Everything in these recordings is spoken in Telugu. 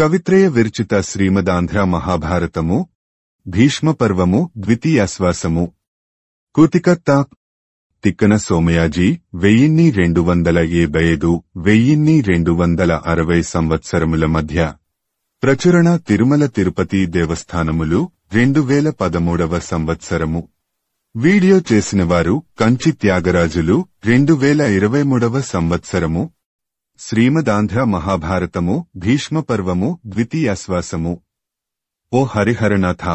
కవిత్రయ విరచిత శ్రీమదాంధ్ర మహాభారతము భీష్మపర్వము ద్వితీయాశ్వాసము కూతికర్త తిక్కన సోమయాజీ 1275 1260 సంవత్సరముల మధ్య ప్రచురణ తిరుమల తిరుపతి దేవస్థానములు 2013వ సంవత్సరము వీడియో చేసినవారు కంచి త్యాగరాజులు 2023వ సంవత్సరము శ్రీమదాంధ్ర మహాభారతము భీష్మపర్వము ద్వితీయాశ్వాసము ఓ హరిహరనాథ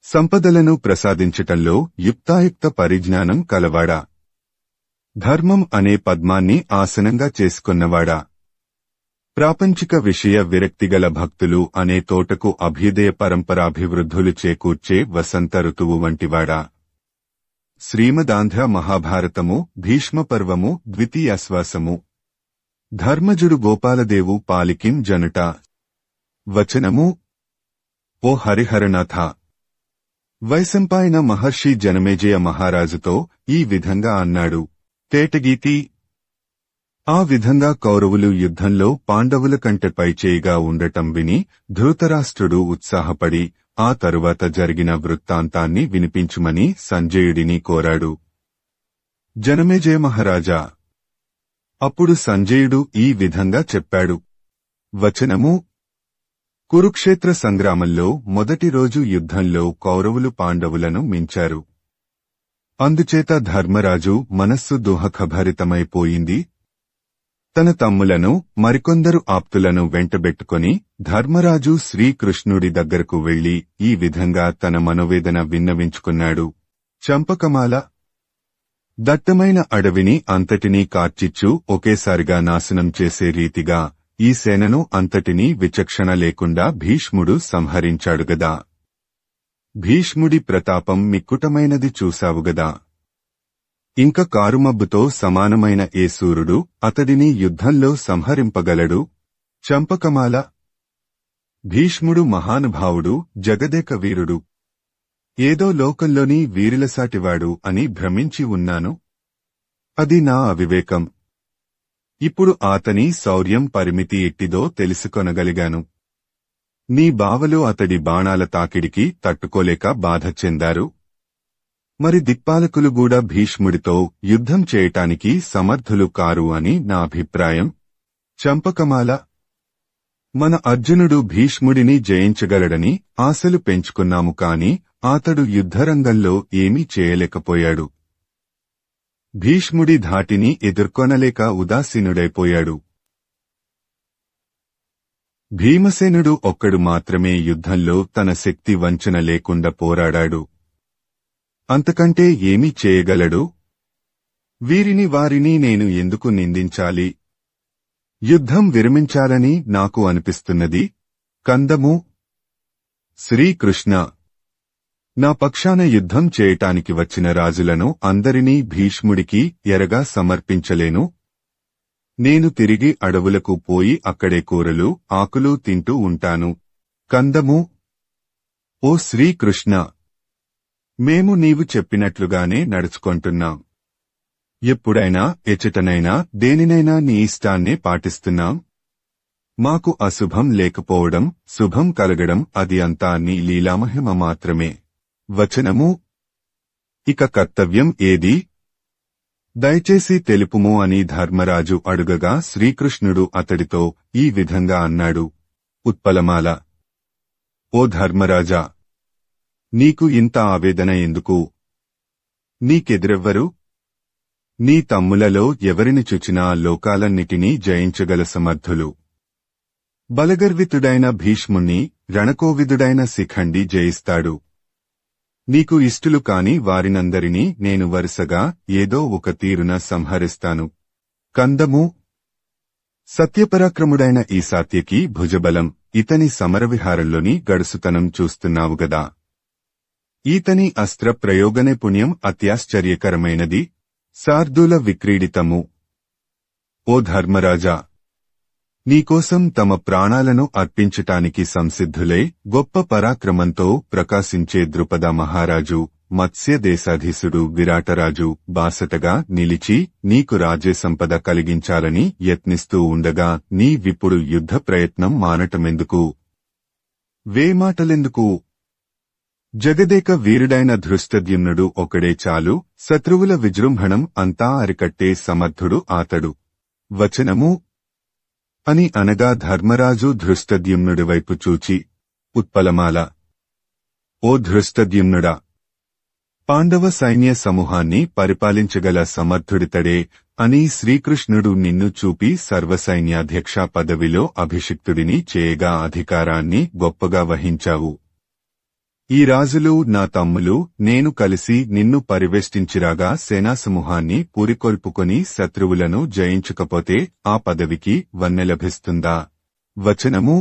సంపదలను ప్రసాదించటంలో యుక్తాయుక్త పరిజ్ఞానం కలవాడా ధర్మం అనే పద్మాన్ని ఆసనంగా చేసుకున్నవాడా ప్రాపంచిక విషయ విరక్తిగల భక్తులు అనే తోటకు అభ్యుదయ పరంపరాభివృద్ధులు చేకూర్చే వసంత ఋతువు వంటివాడా శ్రీమదాంధ్ర మహాభారతము భీష్మపర్వము ద్వితీయాశ్వాసము ధర్మజుడు గోపాలదేవు పాలికిం జనుట వచనము ఓ హరిహరనాథ వైశంపాయన మహర్షి జనమేజయ మహారాజుతో ఈ విధంగా అన్నాడు తేటగీతి ఆ విధంగా కౌరవులు యుద్ధంలో పాండవుల కంటే పైచేయిగా ఉండటం విని ధృతరాష్ట్రుడు ఉత్సాహపడి ఆ తరువాత జరిగిన వృత్తాంతాన్ని వినిపించుమని సంజయుడిని కోరాడు జనమేజయ మహారాజా అప్పుడు సంజయుడు ఈ విధంగా చెప్పాడు వచనము కురుక్షేత్ర సంగ్రామంలో మొదటి రోజు యుద్ధంలో కౌరవులు పాండవులను మించారు అందుచేత ధర్మరాజు మనస్సు దుఃఖభరితమైపోయింది తన తమ్ములను మరికొందరు ఆప్తులను వెంటబెట్టుకుని ధర్మరాజు శ్రీకృష్ణుడి దగ్గరకు వెళ్లి ఈ విధంగా తన మనోవేదన విన్నవించుకున్నాడు చంపకమాల దట్టమైన అడవిని అంతటినీ కార్చిచ్చు ఒకేసారిగా నాశనం చేసే రీతిగా ఈ సేనను అంతటినీ విచక్షణ లేకుండా భీష్ముడు సంహరించాడుగదా భీష్ముడి ప్రతాపం మిక్కుటమైనది చూశావుగదా ఇంక కారుమబ్బుతో సమానమైన ఏ సూర్యుడు అతడిని యుద్ధంలో సంహరింపగలడు చంపకమాల భీష్ముడు మహానుభావుడు జగదేక వీరుడు ఏదో లోకంలోని వీరులసాటివాడు అని భ్రమించి ఉన్నాను అది నా అవివేకం ఇప్పుడు అతని శౌర్యం పరిమితి ఎట్టిదో తెలుసుకొనగలిగాను నీ బావలు అతడి బాణాల తాకిడికి తట్టుకోలేక బాధ చెందారు మరి దిక్పాలకులు కూడా భీష్ముడితో యుద్ధం చేయటానికి సమర్థులు కారు అని నా అభిప్రాయం చంపకమాల మన అర్జునుడు భీష్ముడిని జయించగలడని ఆశలు పెంచుకున్నాము కాని అతడు యుద్ధరంగంలో ఏమీ చేయలేకపోయాడు భీష్ముడి ధాటిని ఎదుర్కొనలేక ఉదాసీనుడైపోయాడు భీమసేనుడు ఒక్కడు మాత్రమే యుద్ధంలో తన శక్తి వంచన లేకుండా పోరాడాడు అంతకంటే ఏమీ చేయగలడు వారిని నేను ఎందుకు నిందించాలి యుద్ధం విరమించాలని నాకు అనిపిస్తున్నది కందము శ్రీకృష్ణ నా పక్షాన యుద్ధం చేయటానికి వచ్చిన రాజులను అందరినీ భీష్ముడికి ఎరగా సమర్పించలేను నేను తిరిగి అడవులకు పోయి అక్కడే కూరలు ఆకులు తింటూ ఉంటాను కందము ఓ శ్రీకృష్ణ మేము నీవు చెప్పినట్లుగానే నడుచుకొంటున్నాం ఎప్పుడైనా ఎచటనైనా దేనినైనా నీ ఇష్టాన్నే పాటిస్తున్నాం మాకు అశుభం లేకపోవడం శుభం కలగడం అది అంతా నీ లీలామహిమ మాత్రమే వచనము ఇక కర్తవ్యం ఏది దయచేసి తెలుపుము అని ధర్మరాజు అడుగగా శ్రీకృష్ణుడు అతడితో ఈ విధంగా అన్నాడు ఉత్పలమాల ఓ ధర్మరాజా నీకు ఇంత ఆవేదన ఎందుకు నీకెదురెవ్వరు నీ తమ్ములలో ఎవరిని చూచినా లోకాలన్నిటినీ జయించగల సమర్థులు బలగర్వితుడైన భీష్ముణ్ణి రణకోవిదుడైన శిఖండి జయిస్తాడు నీకు ఇష్టులు కాని వారినందరినీ నేను వరుసగా ఏదో ఒక తీరున సంహరిస్తాను కందము సత్యపరాక్రముడైన ఈ సాత్యకి భుజబలం ఇతని సమరవిహారంలోని గడుసుతనం చూస్తున్నావుగదా ఈతని అస్త్ర ప్రయోగనే పుణ్యం అత్యాశ్చర్యకరమైనది శార్దూల విక్రీడితము ఓ ధర్మరాజా నీకోసం తమ ప్రాణాలను అర్పించటానికి సంసిద్ధులై గొప్ప పరాక్రమంతో ప్రకాశించే ద్రుపద మహారాజు మత్స్య దేశాధీశుడు విరాటరాజు బాసటగా నిలిచి నీకు రాజ్యసంపద కలిగించాలని యత్నిస్తూ ఉండగా నీవిప్పుడు యుద్ధ ప్రయత్నం మానటమెందుకు? వేమాటలెందుకు? జగదేక వీరుడైన ధృష్టద్యుమ్నుడు ఒకడే చాలు, శత్రువుల విజృంభణం అంతా అరికట్టే సమర్థుడు ఆతడు. వచనము అని అనగా ధర్మరాజు ధృష్టద్యుమ్నుడి వైపు చూచి, ఉత్పలమాల, ఓ ధృష్టద్యుమ్నుడా! పాండవ సైన్య సమూహాన్ని పరిపాలించగల సమర్థుడితడే అని శ్రీకృష్ణుడు నిన్ను చూపి సర్వసైన్యాధ్యక్ష పదవిలో అభిషిక్తుడిని చేయగా అధికారాన్ని గొప్పగా వహించావు. ఈ రాజులు నా తమ్ములు నేను కలిసి నిన్ను పరివేష్టించిరాగా సేనాసమూహాన్ని పూరికొల్పుకొని శత్రువులను జయించకపోతే ఆ పదవికి వన్నె లభిస్తుందా? వచనము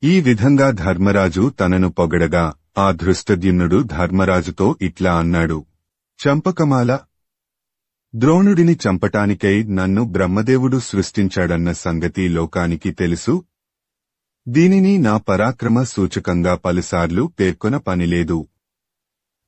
ఈ విధంగా ధర్మరాజు తనను పొగడగా ఆ ధృష్టద్యుమ్నుడు ధర్మరాజుతో ఇట్లా అన్నాడు, చంపకమాల! ద్రోణుడిని చంపటానికై నన్ను బ్రహ్మదేవుడు సృష్టించాడన్న సంగతి లోకానికి తెలుసు. దీనిని నా పరాక్రమ సూచకంగా పలుసార్లు పేర్కొన పనిలేదు.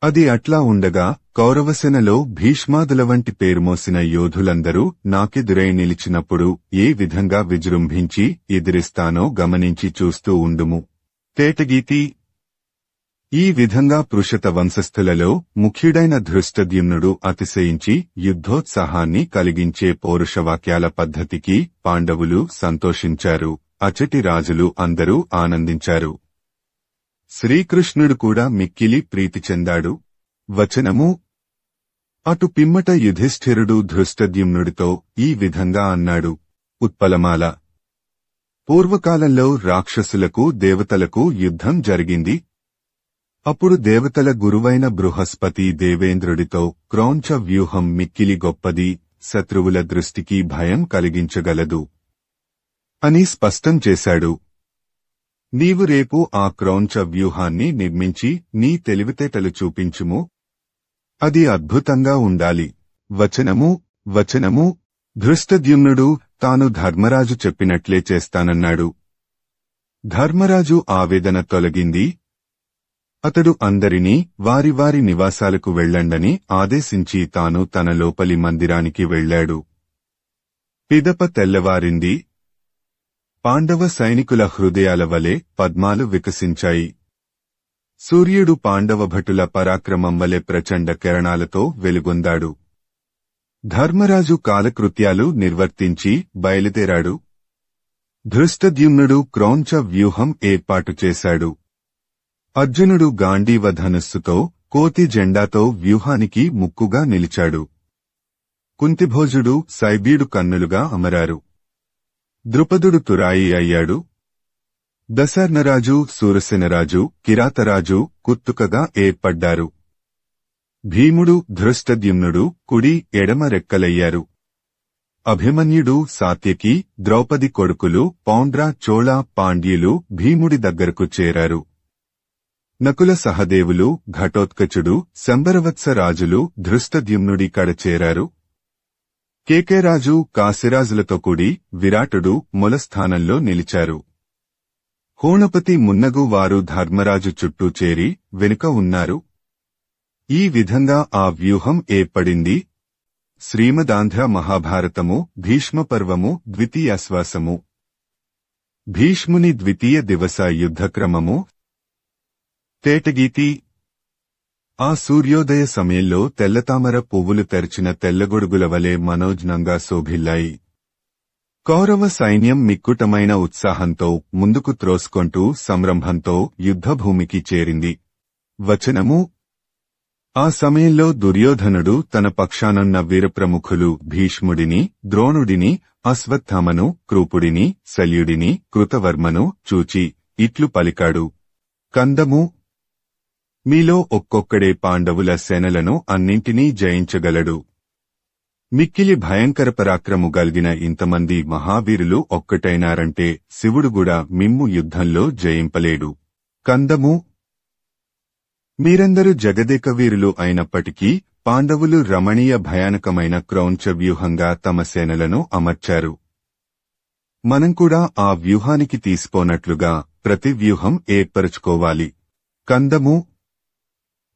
అది అట్లా ఉండగా కౌరవసేనలో భీష్మాదుల వంటి పేరుమోసిన యోధులందరూ నాకెదురై నిలిచినప్పుడు ఏ విధంగా విజృంభించి ఎదిరిస్తానో గమనించి చూస్తూ ఉండుము. తేటగీతి ఈ విధంగా పృషత వంశస్థులలో ముఖ్యుడైన ధృష్టద్యుమ్నుడు అతిశయించి యుద్ధోత్సాహాన్ని కలిగించే పౌరుషవాక్యాల పద్ధతికి పాండవులు సంతోషించారు. అచటి రాజులు అందరూ ఆనందించారు. శ్రీకృష్ణుడు కూడా మిక్కిలి ప్రీతి చెందాడు. వచనము అటు పిమ్మట యుధిష్ఠిరుడు ధృష్టద్యుమ్నుడితో ఈ విధంగా అన్నాడు, ఉత్పలమాల! పూర్వకాలంలో రాక్షసులకు దేవతలకు యుద్ధం జరిగింది. అప్పుడు దేవతల గురువైన బృహస్పతి దేవేంద్రుడితో క్రౌంచ వ్యూహం మిక్కిలి గొప్పది, శత్రువుల దృష్టికి భయం కలిగించగలదు అని స్పష్టం చేశాడు. నీవు రేపు ఆ క్రౌంచ వ్యూహాన్ని నిర్మించి నీ తెలివితేటలు చూపించుము. అది అద్భుతంగా ఉండాలి. వచనము ధృష్టద్యుమ్నుడు తాను ధర్మరాజు చెప్పినట్లే చేస్తానన్నాడు. ధర్మరాజు ఆవేదన తొలగింది. అతడు అందరినీ వారి వారి నివాసాలకు వెళ్లండని ఆదేశించి తాను తన లోపలి మందిరానికి వెళ్లాడు. పిదప తెల్లవారింది. పాండవ సైనికుల హృదయాల వలె పద్మాలు వికసించాయి. సూర్యుడు పాండవ భటుల పరాక్రమం వలె ప్రచండ కిరణాలతో వెలుగొందాడు. ధర్మరాజు కాలకృత్యాలు నిర్వర్తించి బయలుదేరాడు. ధృష్టద్యుమ్నుడు క్రౌంచ వ్యూహం ఏర్పాటు చేశాడు. అర్జునుడు గాంధీవ ధనుస్సుతో కోతి జెండాతో వ్యూహానికి ముక్కుగా నిలిచాడు. కుంతిభోజుడు సైబీడు కన్నులుగా అమరారు. ద్రుపదుడు తురాయి అయ్యాడు. దశర్ణరాజు శూరసేనరాజు కిరాతరాజు కుత్తుకగా ఏర్పడ్డారు. భీముడు ధృష్టద్యుమ్నుడు కుడి ఎడమ రెక్కలయ్యారు. అభిమన్యుడు సాత్యకి ద్రౌపది కొడుకులు పౌండ్ర చోళ పాండ్యులు భీముడి దగ్గరకు చేరారు. నకుల సహదేవులు ఘటోత్కచుడు శంబరవత్స రాజులు ధృష్టద్యుమ్నుడి కడ చేరారు. కేకేరాజు కాశీరాజులతో కూడి విరాటుడు మూలస్థానంలో నిలిచారు. హోణపతి మున్నగు వారు ధర్మరాజు చుట్టూ చేరి వెనుక ఉన్నారు. ఈ విధంగా ఆ వ్యూహం ఏర్పడింది. శ్రీమదాంధ్ర మహాభారతము భీష్మపర్వము ద్వితీయాశ్వాసము. భీష్ముని ద్వితీయ దివస యుద్ధక్రమము. తేటగీతి ఆ సూర్యోదయ సమయంలో తెల్లతామర పువ్వులు తెరచిన తెల్లగొడుగుల వలె మనోజ్ఞంగా శోభిల్లాయి. కౌరవ సైన్యం మిక్కుటమైన ఉత్సాహంతో ముందుకు త్రోసుకొంటూ సంరంభంతో యుద్ధభూమికి చేరింది. వచనము ఆ సమయంలో దుర్యోధనుడు తన పక్షానున్న వీరప్రముఖులు భీష్ముడిని, ద్రోణుడిని, అశ్వత్థామను, కృపుడిని, శల్యుడిని, కృతవర్మను చూచి ఇట్లు పలికాడు, కందము! మీలో ఒక్కొక్కడే పాండవుల సేనలను అన్నింటినీ జయించగలడు. మిక్కిలి భయంకర పరాక్రము గల్గిన ఇంతమంది మహావీరులు ఒక్కటైనారంటే శివుడుగూడా మిమ్ము యుద్ధంలో జయింపలేడు. కందము! మీరందరూ జగదేక వీరులు అయినప్పటికీ పాండవులు రమణీయ భయానకమైన క్రౌంచ వ్యూహంగా తమ సేనలను అమర్చారు. మనం కూడా ఆ వ్యూహానికి తీసిపోనట్లుగా ప్రతి వ్యూహం ఏర్పరచుకోవాలి. కందము!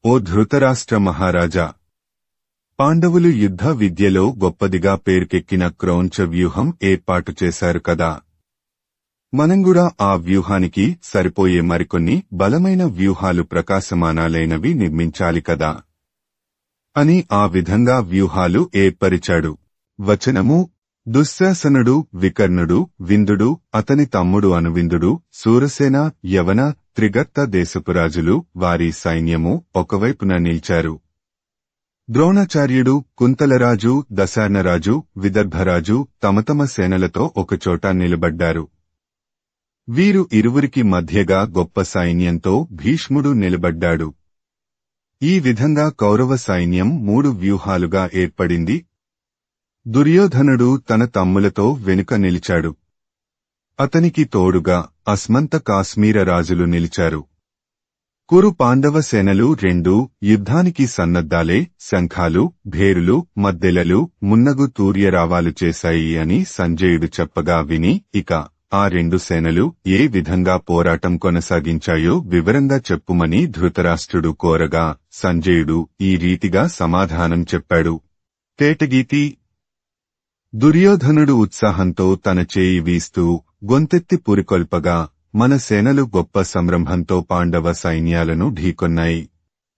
ఓ ధృతరాష్ట్ర మహారాజా! పాండవులు యుద్ధ విద్యలో గొప్పదిగా పేరుకెక్కిన క్రౌంచ వ్యూహం ఏర్పాటు చేశారు కదా. మనం కూడా ఆ వ్యూహానికి సరిపోయే మరికొన్ని బలమైన వ్యూహాలు ప్రకాశమానాలైనవి నిర్మించాలి కదా అని ఆ విధంగా వ్యూహాలు ఏర్పరిచాడు. వచనము: దుశ్శాసనుడు, వికర్ణుడు, విందుడు, అతని తమ్ముడు అనువిందుడు, శూరసేన, యవన, త్రిగర్త దేశపురాజులు, వారి సైన్యము ఒకవైపున నిల్చారు. ద్రోణాచార్యుడు, కుంతలరాజు, దశార్ణరాజు, విదర్భరాజు తమ తమ సేనలతో ఒకచోట నిలబడ్డారు. వీరు ఇరువురికి మధ్యగా గొప్ప సైన్యంతో భీష్ముడు నిలబడ్డాడు. ఈ విధంగా కౌరవ సైన్యం 3 వ్యూహాలుగా ఏర్పడింది. దుర్యోధనుడు తన తమ్ములతో వెనుక నిలిచాడు. అతనికి తోడుగా అస్మంత కాశ్మీర రాజులు నిలిచారు. కురు పాండవ సేనలు 2 యుద్ధానికి సన్నద్దాలే శంఖాలు, భేరులు, మద్దెలలు, మున్నగు తూర్యరావాలు చేశాయి అని సంజయుడు చెప్పగా విని, ఇక ఆ 2 సేనలు ఏ విధంగా పోరాటం కొనసాగించాయో వివరంగా చెప్పుమని ధృతరాష్ట్రుడు కోరగా సంజయుడు ఈ రీతిగా సమాధానం చెప్పాడు. తేటగీతి: దుర్యోధనుడు ఉత్సాహంతో తన చేయి వీస్తూ గొంతెత్తి పురికొల్పగా మన సేనలు గొప్ప సంరంభంతో పాండవ సైన్యాలను ఢీకొన్నాయి.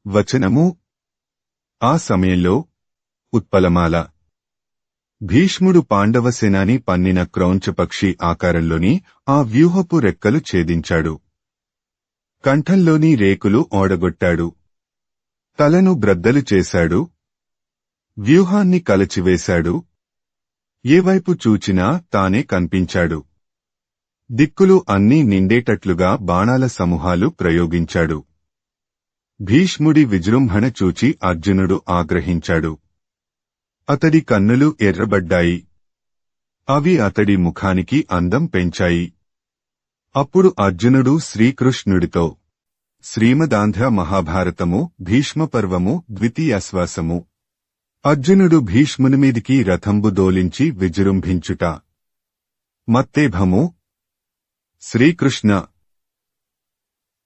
వచనము: ఆ సమయంలో ఉత్పలమాల భీష్ముడు పాండవ సేనాని పన్నిన క్రౌంచపక్షి ఆకారంలోని ఆ వ్యూహపు రెక్కలు ఛేదించాడు. కంఠంలోని రేకులు ఓడగొట్టాడు. తలను బ్రద్దలు చేశాడు. వ్యూహాన్ని కలచివేశాడు. ఏవైపు చూచినా తానే కనిపించాడు. దిక్కులు అన్నీ నిండేటట్లుగా బాణాల సమూహాలు ప్రయోగించాడు. భీష్ముడి విజృంభణ చూచి అర్జునుడు ఆగ్రహించాడు. అతడి కన్నులు ఎర్రబడ్డాయి. అవి అతడి ముఖానికి అందం పెంచాయి. అప్పుడు అర్జునుడు శ్రీకృష్ణుడితో: శ్రీమదాంధ్ర మహాభారతము భీష్మపర్వము ద్వితీయాశ్వాసము. అర్జునుడు భీష్మునిమీదికి రథంబు దోలించి విజృంభించుట. మత్తేభము: శ్రీకృష్ణ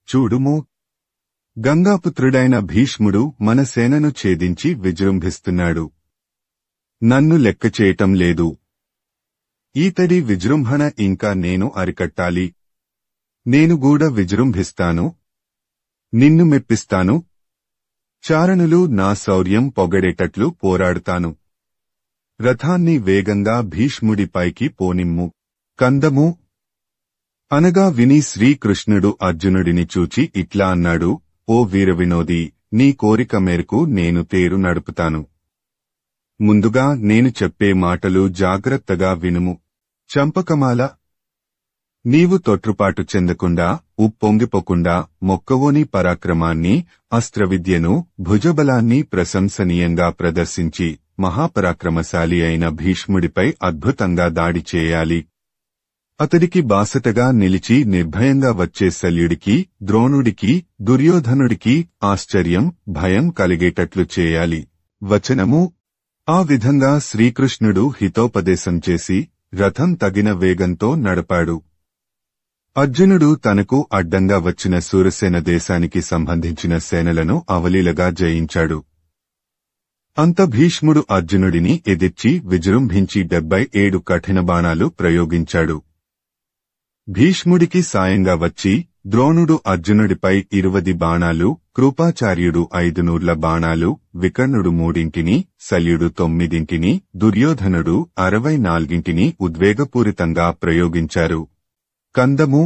చూడుము, గంగాపుత్రుడైన భీష్ముడు మన సేనను ఛేదించి విజృంభిస్తున్నాడు. నన్ను లెక్కచేయటం లేదు. ఈతడి విజృంభణ ఇంకా నేను అరికట్టాలి. నేను గూడా విజృంభిస్తాను. నిన్ను మెప్పిస్తాను. చారణులు నా శౌర్యం పొగడేటట్లు పోరాడుతాను. రథాన్ని వేగంగా భీష్ముడిపైకి పోనిమ్ము. కందము అనగా విని శ్రీకృష్ణుడు అర్జునుడిని చూచి ఇట్లా అన్నాడు: ఓ వీరవినోదీ, నీ కోరిక మేరకు నేను తేరు నడుపుతాను. ముందుగా నేను చెప్పే మాటలు జాగ్రత్తగా వినుము. చంపకమాల, నీవు తొట్రుపాటు చెందకుండా, ఉప్పొంగిపోకుండా మొక్కవోని పరాక్రమాన్ని, అస్త్రవిద్యను, భుజబలాన్ని ప్రశంసనీయంగా ప్రదర్శించి మహాపరాక్రమశాలి అయిన భీష్ముడిపై అద్భుతంగా దాడి చేయాలి. అతడికి బాసటగా నిలిచి నిర్భయంగా వచ్చే శల్యుడికి, ద్రోణుడికి, దుర్యోధనుడికి ఆశ్చర్యం, భయం కలిగేటట్లు చేయాలి. వచనము: ఆ విధంగా శ్రీకృష్ణుడు హితోపదేశం చేసి రథం తగిన వేగంతో నడపాడు. అర్జునుడు తనకు అడ్డంగా వచ్చిన శూరసేన దేశానికి సంబంధించిన సేనలను అవలీలగా జయించాడు. అంత భీష్ముడు అర్జునుడిని ఎదిర్చి విజృంభించి 77 కఠిన బాణాలు ప్రయోగించాడు. భీష్ముడికి సాయంగా వచ్చి ద్రోణుడు అర్జునుడిపై 20 బాణాలు, కృపాచార్యుడు 500 బాణాలు, వికర్ణుడు 3, శల్యుడు 9, దుర్యోధనుడు 64 ఉద్వేగపూరితంగా ప్రయోగించారు. కందము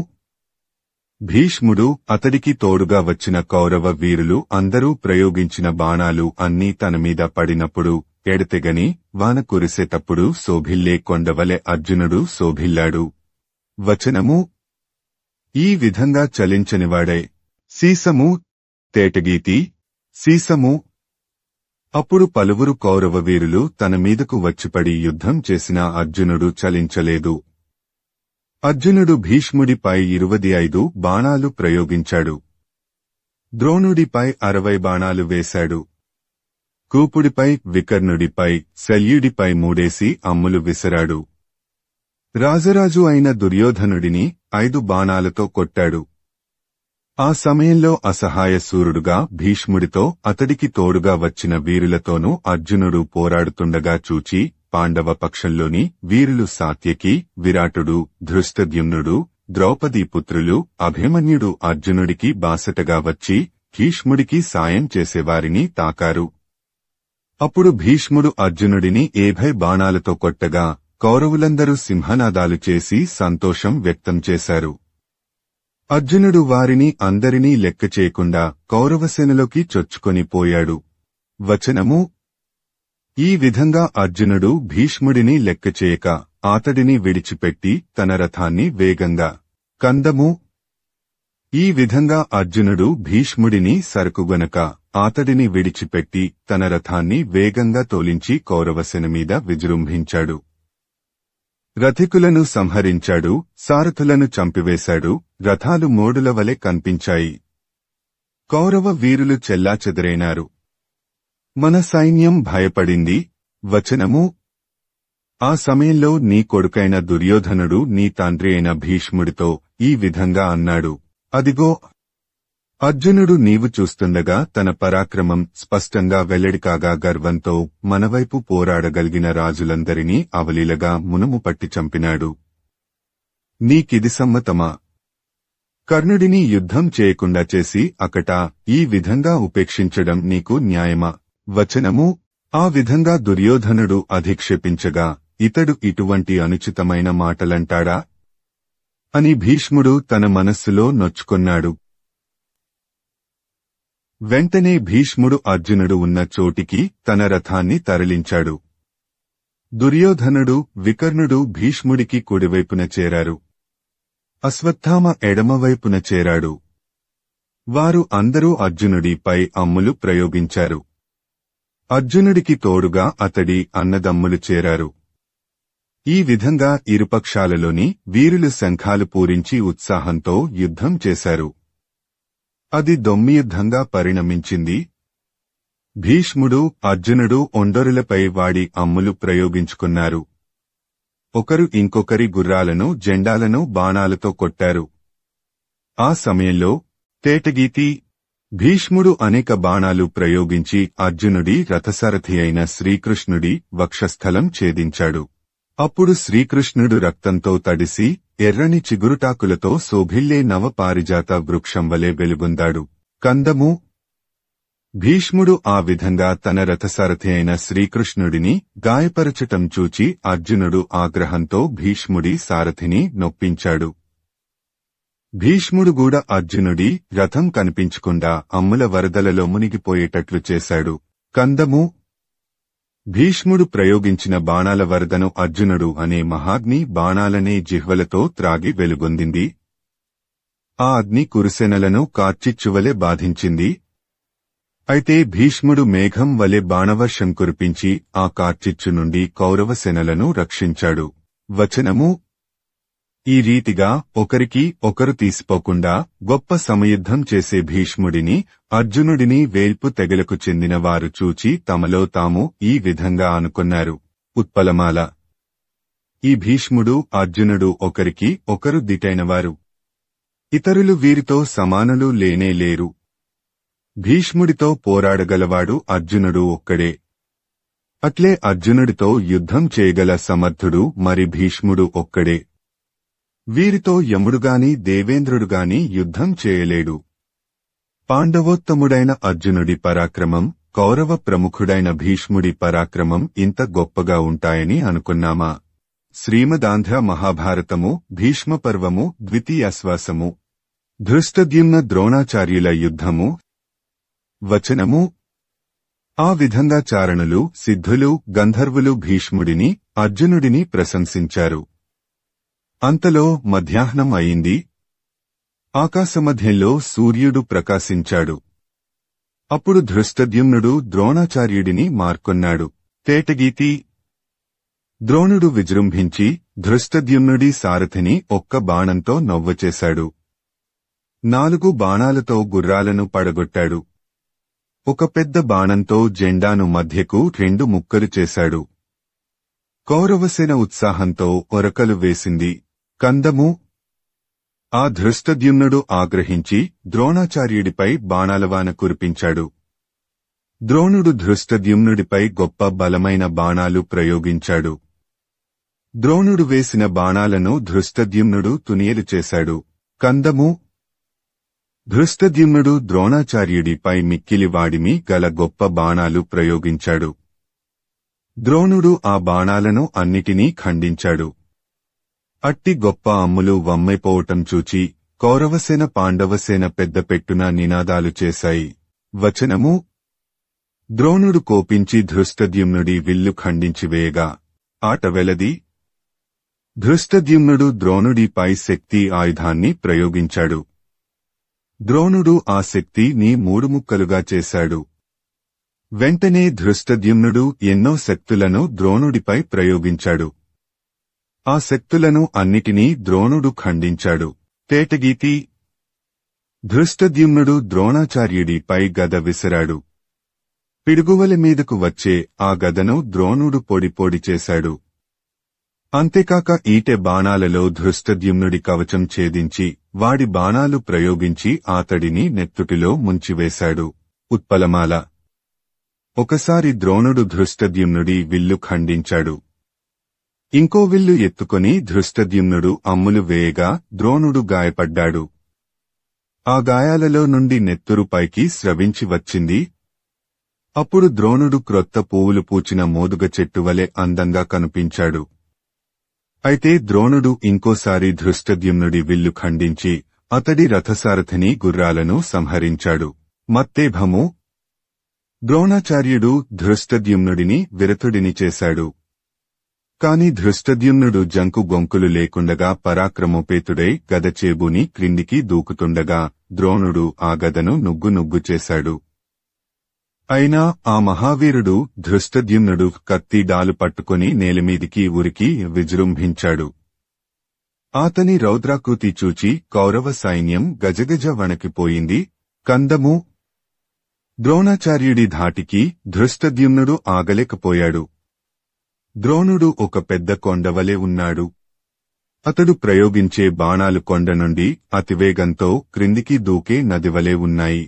భీష్ముడు, అతడికి తోడుగా వచ్చిన కౌరవ వీరులు అందరూ ప్రయోగించిన బాణాలు అన్నీ తనమీద పడినప్పుడు ఎడతెగని వాన కురిసేటప్పుడు శోభిల్లే కొండవలె అర్జునుడు శోభిల్లాడు. వచనము: ఈ విధంగా చలించనివాడే సీసము. తేటగీతి: సీసము. అప్పుడు పలువురు కౌరవ వీరులు తన మీదకు వచ్చిపడి యుద్ధం చేసినా అర్జునుడు చలించలేదు. అర్జునుడు భీష్ముడిపై 25 బాణాలు ప్రయోగించాడు. ద్రోణుడిపై 60 బాణాలు వేశాడు. కూపుడిపై, వికర్ణుడిపై, శల్యుడిపై 3 అమ్ములు విసిరాడు. రాజరాజు అయిన దుర్యోధనుడిని 5 బాణాలతో కొట్టాడు. ఆ సమయంలో అసహాయ సూరుడుగా భీష్ముడితో అతడికి తోడుగా వచ్చిన వీరులతోనూ అర్జునుడు పోరాడుతుండగా చూచి పాండవ పక్షంలోని వీరులు సాత్యకి, విరాటుడు, ధృష్టద్యుమ్నుడు, ద్రౌపదీపుత్రులు, అభిమన్యుడు అర్జునుడికి బాసటగా వచ్చి భీష్ముడికి సాయం చేసేవారిని తాకారు. అప్పుడు భీష్ముడు అర్జునుడిని 70 బాణాలతో కొట్టగా కౌరవులందరూ సింహనాదాలు చేసి సంతోషం వ్యక్తం చేశారు. అర్జునుడు వారిని అందరినీ లెక్క చేయకుండా కౌరవసేనలోకి చొచ్చుకొని పోయాడు. వచనము: ఈ విధంగా అర్జునుడు భీష్ముడిని లెక్కచేయక ఆతడిని విడిచిపెట్టి తన రథాన్ని వేగంగా కందము. ఈ విధంగా అర్జునుడు భీష్ముడిని సరుకుగొనక ఆతడిని విడిచిపెట్టి తన రథాన్ని వేగంగా తోలించి కౌరవసేన మీద విజృంభించాడు. రథికులను సంహరించాడు, సారథులను చంపివేశాడు, రథాలు మోడుల వలె కనిపించాయి. కౌరవ వీరులు చెల్లాచెదరైనారు. మన సైన్యం భయపడింది. వచనము: ఆ సమయంలో నీ కొడుకైన దుర్యోధనుడు నీ తండ్రి అయిన భీష్ముడితో ఈ విధంగా అన్నాడు. అదిగో, అర్జునుడు నీవు చూస్తుండగా తన పరాక్రమం స్పష్టంగా వెల్లడికాగా గర్వంతో మనవైపు పోరాడగలిగిన రాజులందరినీ అవలీలగా మునుము పట్టి చంపినాడు. నీకిది సమ్మతమా? కర్ణుడిని యుద్ధం చేయకుండా చేసి అకట ఈ విధంగా ఉపేక్షించడం నీకు న్యాయమా? వచనము: ఆ విధంగా దుర్యోధనుడు అధిక్షేపించగా ఇతడు ఇటువంటి అనుచితమైన మాటలంటాడా అని భీష్ముడు తన మనస్సులో నొచ్చుకొన్నాడు. వెంటనే భీష్ముడు అర్జునుడు ఉన్న చోటికి తన రథాన్ని తరలించాడు. దుర్యోధనుడు, వికర్ణుడు భీష్ముడికి కుడివైపున చేరారు. అశ్వత్థామ ఎడమవైపున చేరాడు. వారు అందరూ అర్జునుడిపై అమ్ములు ప్రయోగించారు. అర్జునుడికి తోడుగా అతడి అన్నదమ్ములు చేరారు. ఈ విధంగా ఇరుపక్షాలలోని వీరులు శంఖాలు పూరించి ఉత్సాహంతో యుద్ధం చేశారు. అది దొమ్మియుద్ధంగా పరిణమించింది. భీష్ముడు, అర్జునుడు ఒండరులపై వాడి అమ్ములు ప్రయోగించుకున్నారు. ఒకరు ఇంకొకరి గుర్రాలను, జెండాలను బాణాలతో కొట్టారు. ఆ సమయంలో తేటగీతి భీష్ముడు అనేక బాణాలు ప్రయోగించి అర్జునుడి రథసారథి అయిన శ్రీకృష్ణుడి వక్షస్థలం ఛేదించాడు. అప్పుడు శ్రీకృష్ణుడు రక్తంతో తడిసి ఎర్రని చిగురుటాకులతో శోభిల్లే నవపారిజాత వృక్షం వలె వెలుగొందాడు. కందము: భీష్ముడు ఆ విధంగా తన రథసారథి అయిన శ్రీకృష్ణుడిని గాయపరచటం చూచి అర్జునుడు ఆగ్రహంతో భీష్ముడి సారథిని నొప్పించాడు. భీష్ముడు కూడా అర్జునుడి రథం కనిపించకుండా అమ్ముల వరదలలో మునిగిపోయేటట్లు చేశాడు. కందము: భీష్ముడు ప్రయోగించిన బాణాల వరదను అర్జునుడు అనే మహాగ్ని బాణాలనే జిహ్వలతో త్రాగి వెలుగొందింది. ఆ అగ్ని కురుసెనలను కార్చిచ్చువలె బాధించింది. అయితే భీష్ముడు మేఘం వలె బాణవర్షం కురిపించి ఆ కార్చిచ్చు నుండి కౌరవసేనలను రక్షించాడు. వచనము: ఈ రీతిగా ఒకరికి ఒకరు తీసిపోకుండా గొప్ప సమయుద్ధం చేసే భీష్ముడిని, అర్జునుడిని వేల్పు తెగలకు చెందిన వారు చూచి తమలో తాము ఈ విధంగా అనుకున్నారు. ఉత్పలమాల: ఈ భీష్ముడు, అర్జునుడు ఒకరికి ఒకరు దిటైనవారు. ఇతరులు వీరితో సమానులు లేనేలేరు. భీష్ముడితో పోరాడగలవాడు అర్జునుడు ఒక్కడే. అట్లే అర్జునుడితో యుద్ధం చేయగల సమర్థుడు మరి భీష్ముడు ఒక్కడే. వీరితో యముడుగాని దేవేంద్రుడుగాని యుద్ధం చేయలేడు. పాండవోత్తముడైన అర్జునుడి పరాక్రమం, కౌరవ ప్రముఖుడైన భీష్ముడి పరాక్రమం ఇంత గొప్పగా ఉంటాయని అనుకున్నామా? శ్రీమదాంధ్ర మహాభారతము భీష్మపర్వము ద్వితీయాశ్వాసము. ధృష్టద్యుమ్న ద్రోణాచార్యుల యుద్ధము. వచనము: ఆ విధంగా చారణులు, సిద్ధులు, గంధర్వులు భీష్ముడిని, అర్జునుడిని ప్రశంసించారు. అంతలో మధ్యాహ్నం అయింది. ఆకాశమధ్యంలో సూర్యుడు ప్రకాశించాడు. అప్పుడు ధృష్టద్యుమ్నుడు ద్రోణాచార్యుడిని మార్కొన్నాడు. తేటగీతి ద్రోణుడు విజృంభించి ధృష్టద్యుమ్నుడి సారథిని ఒక్క బాణంతో నొవ్వచేశాడు. 4 బాణాలతో గుర్రాలను పడగొట్టాడు. ఒక పెద్ద బాణంతో జెండాను మధ్యకు 2 ముక్కలు చేశాడు. కౌరవసేన ఉత్సాహంతో ఒరకలు వేసింది. కందము: ఆ ధృష్టద్యుమ్నుడు ఆగ్రహించి ద్రోణాచార్యుడిపై బాణాలవాన కురిపించాడు. ద్రోణుడు ధృష్టద్యుమ్నుడిపై గొప్ప బలమైన బాణాలు ప్రయోగించాడు. ద్రోణుడు వేసిన బాణాలను ధృష్టద్యుమ్నుడు తునియలు చేశాడు. కందము. ధృష్టద్యుమ్నుడు ద్రోణాచార్యుడిపై మిక్కిలి వాడిమి గల గొప్ప బాణాలు ప్రయోగించాడు. ద్రోణుడు ఆ బాణాలను అన్నిటినీ ఖండించాడు. అట్టి గొప్ప అమ్ములు వమ్మైపోవటం చూచి కౌరవసేన పాండవసేన పెద్దపెట్టున నినాదాలు చేశాయి. వచనము. ద్రోణుడు కోపించి ధృష్టద్యుమ్నుడి విల్లు ఖండించివేయగా ఆట వెలది. ధృష్టద్యుమ్నుడు ద్రోణుడిపై శక్తి ఆయుధాన్ని ప్రయోగించాడు. ద్రోణుడు ఆ శక్తిని మూడు ముక్కలుగా చేశాడు. వెంటనే ధృష్టద్యుమ్నుడు ఎన్నో శక్తులను ద్రోణుడిపై ప్రయోగించాడు. ఆ శక్తులను అన్నిటినీ ద్రోణుడు ఖండించాడు. తేటగీతి. ధృష్టద్యుమ్నుడు ద్రోణాచార్యుడిపై గద విసిరాడు. పిడుగువల మీదకు వచ్చే ఆ గదను ద్రోణుడు పొడి చేశాడు. అంతేకాక ఈటె బాణాలలో ధృష్టద్యుమ్నుడి కవచం ఛేదించి వాడి బాణాలు ప్రయోగించి ఆతడిని నెత్తుటిలో ముంచివేశాడు. ఉత్పలమాల. ఒకసారి ద్రోణుడు ధృష్టద్యుమ్నుడి విల్లు ఖండించాడు. ఇంకో విల్లు ఎత్తుకొని ధృష్టద్యుమ్నుడు అమ్ములు వేయగా ద్రోణుడు గాయపడ్డాడు. ఆ గాయాలలో నుండి నెత్తురు పైకి స్రవించి వచ్చింది. అప్పుడు ద్రోణుడు క్రొత్త పువ్వులు పూచిన మోదుగ చెట్టువలె అందంగా కనిపించాడు. అయితే ద్రోణుడు ఇంకోసారి ధృష్టద్యుమ్నుడి విల్లు ఖండించి అతడి రథసారథిని గుర్రాలను సంహరించాడు. మత్తేభము. ద్రోణాచార్యుడు ధృష్టద్యుమ్నుడిని విరతుడిని చేశాడు. కాని ధృష్టద్యుమ్నుడు జంకు గొంకులు లేకుండగా పరాక్రమోపేతుడై గదచేబుని క్రిందికి దూకుతుండగా ద్రోణుడు ఆ గదను నుగ్గు చేశాడు. అయినా ఆ మహావీరుడు ధృష్టద్యుమ్నుడు కత్తి డాలు పట్టుకుని నేలమీదికి ఉరికి విజృంభించాడు. ఆతని రౌద్రాకృతి చూచి కౌరవ సైన్యం గజగజ వణకిపోయింది. కందము. ద్రోణాచార్యుడి ధాటికి ధృష్టద్యుమ్నుడు ఆగలేకపోయాడు. ద్రోణుడు ఒక పెద్ద కొండవలె ఉన్నాడు. అతడు ప్రయోగించే బాణాలు కొండ నుండి అతివేగంతో క్రిందికి దూకే నదివలె ఉన్నాయి.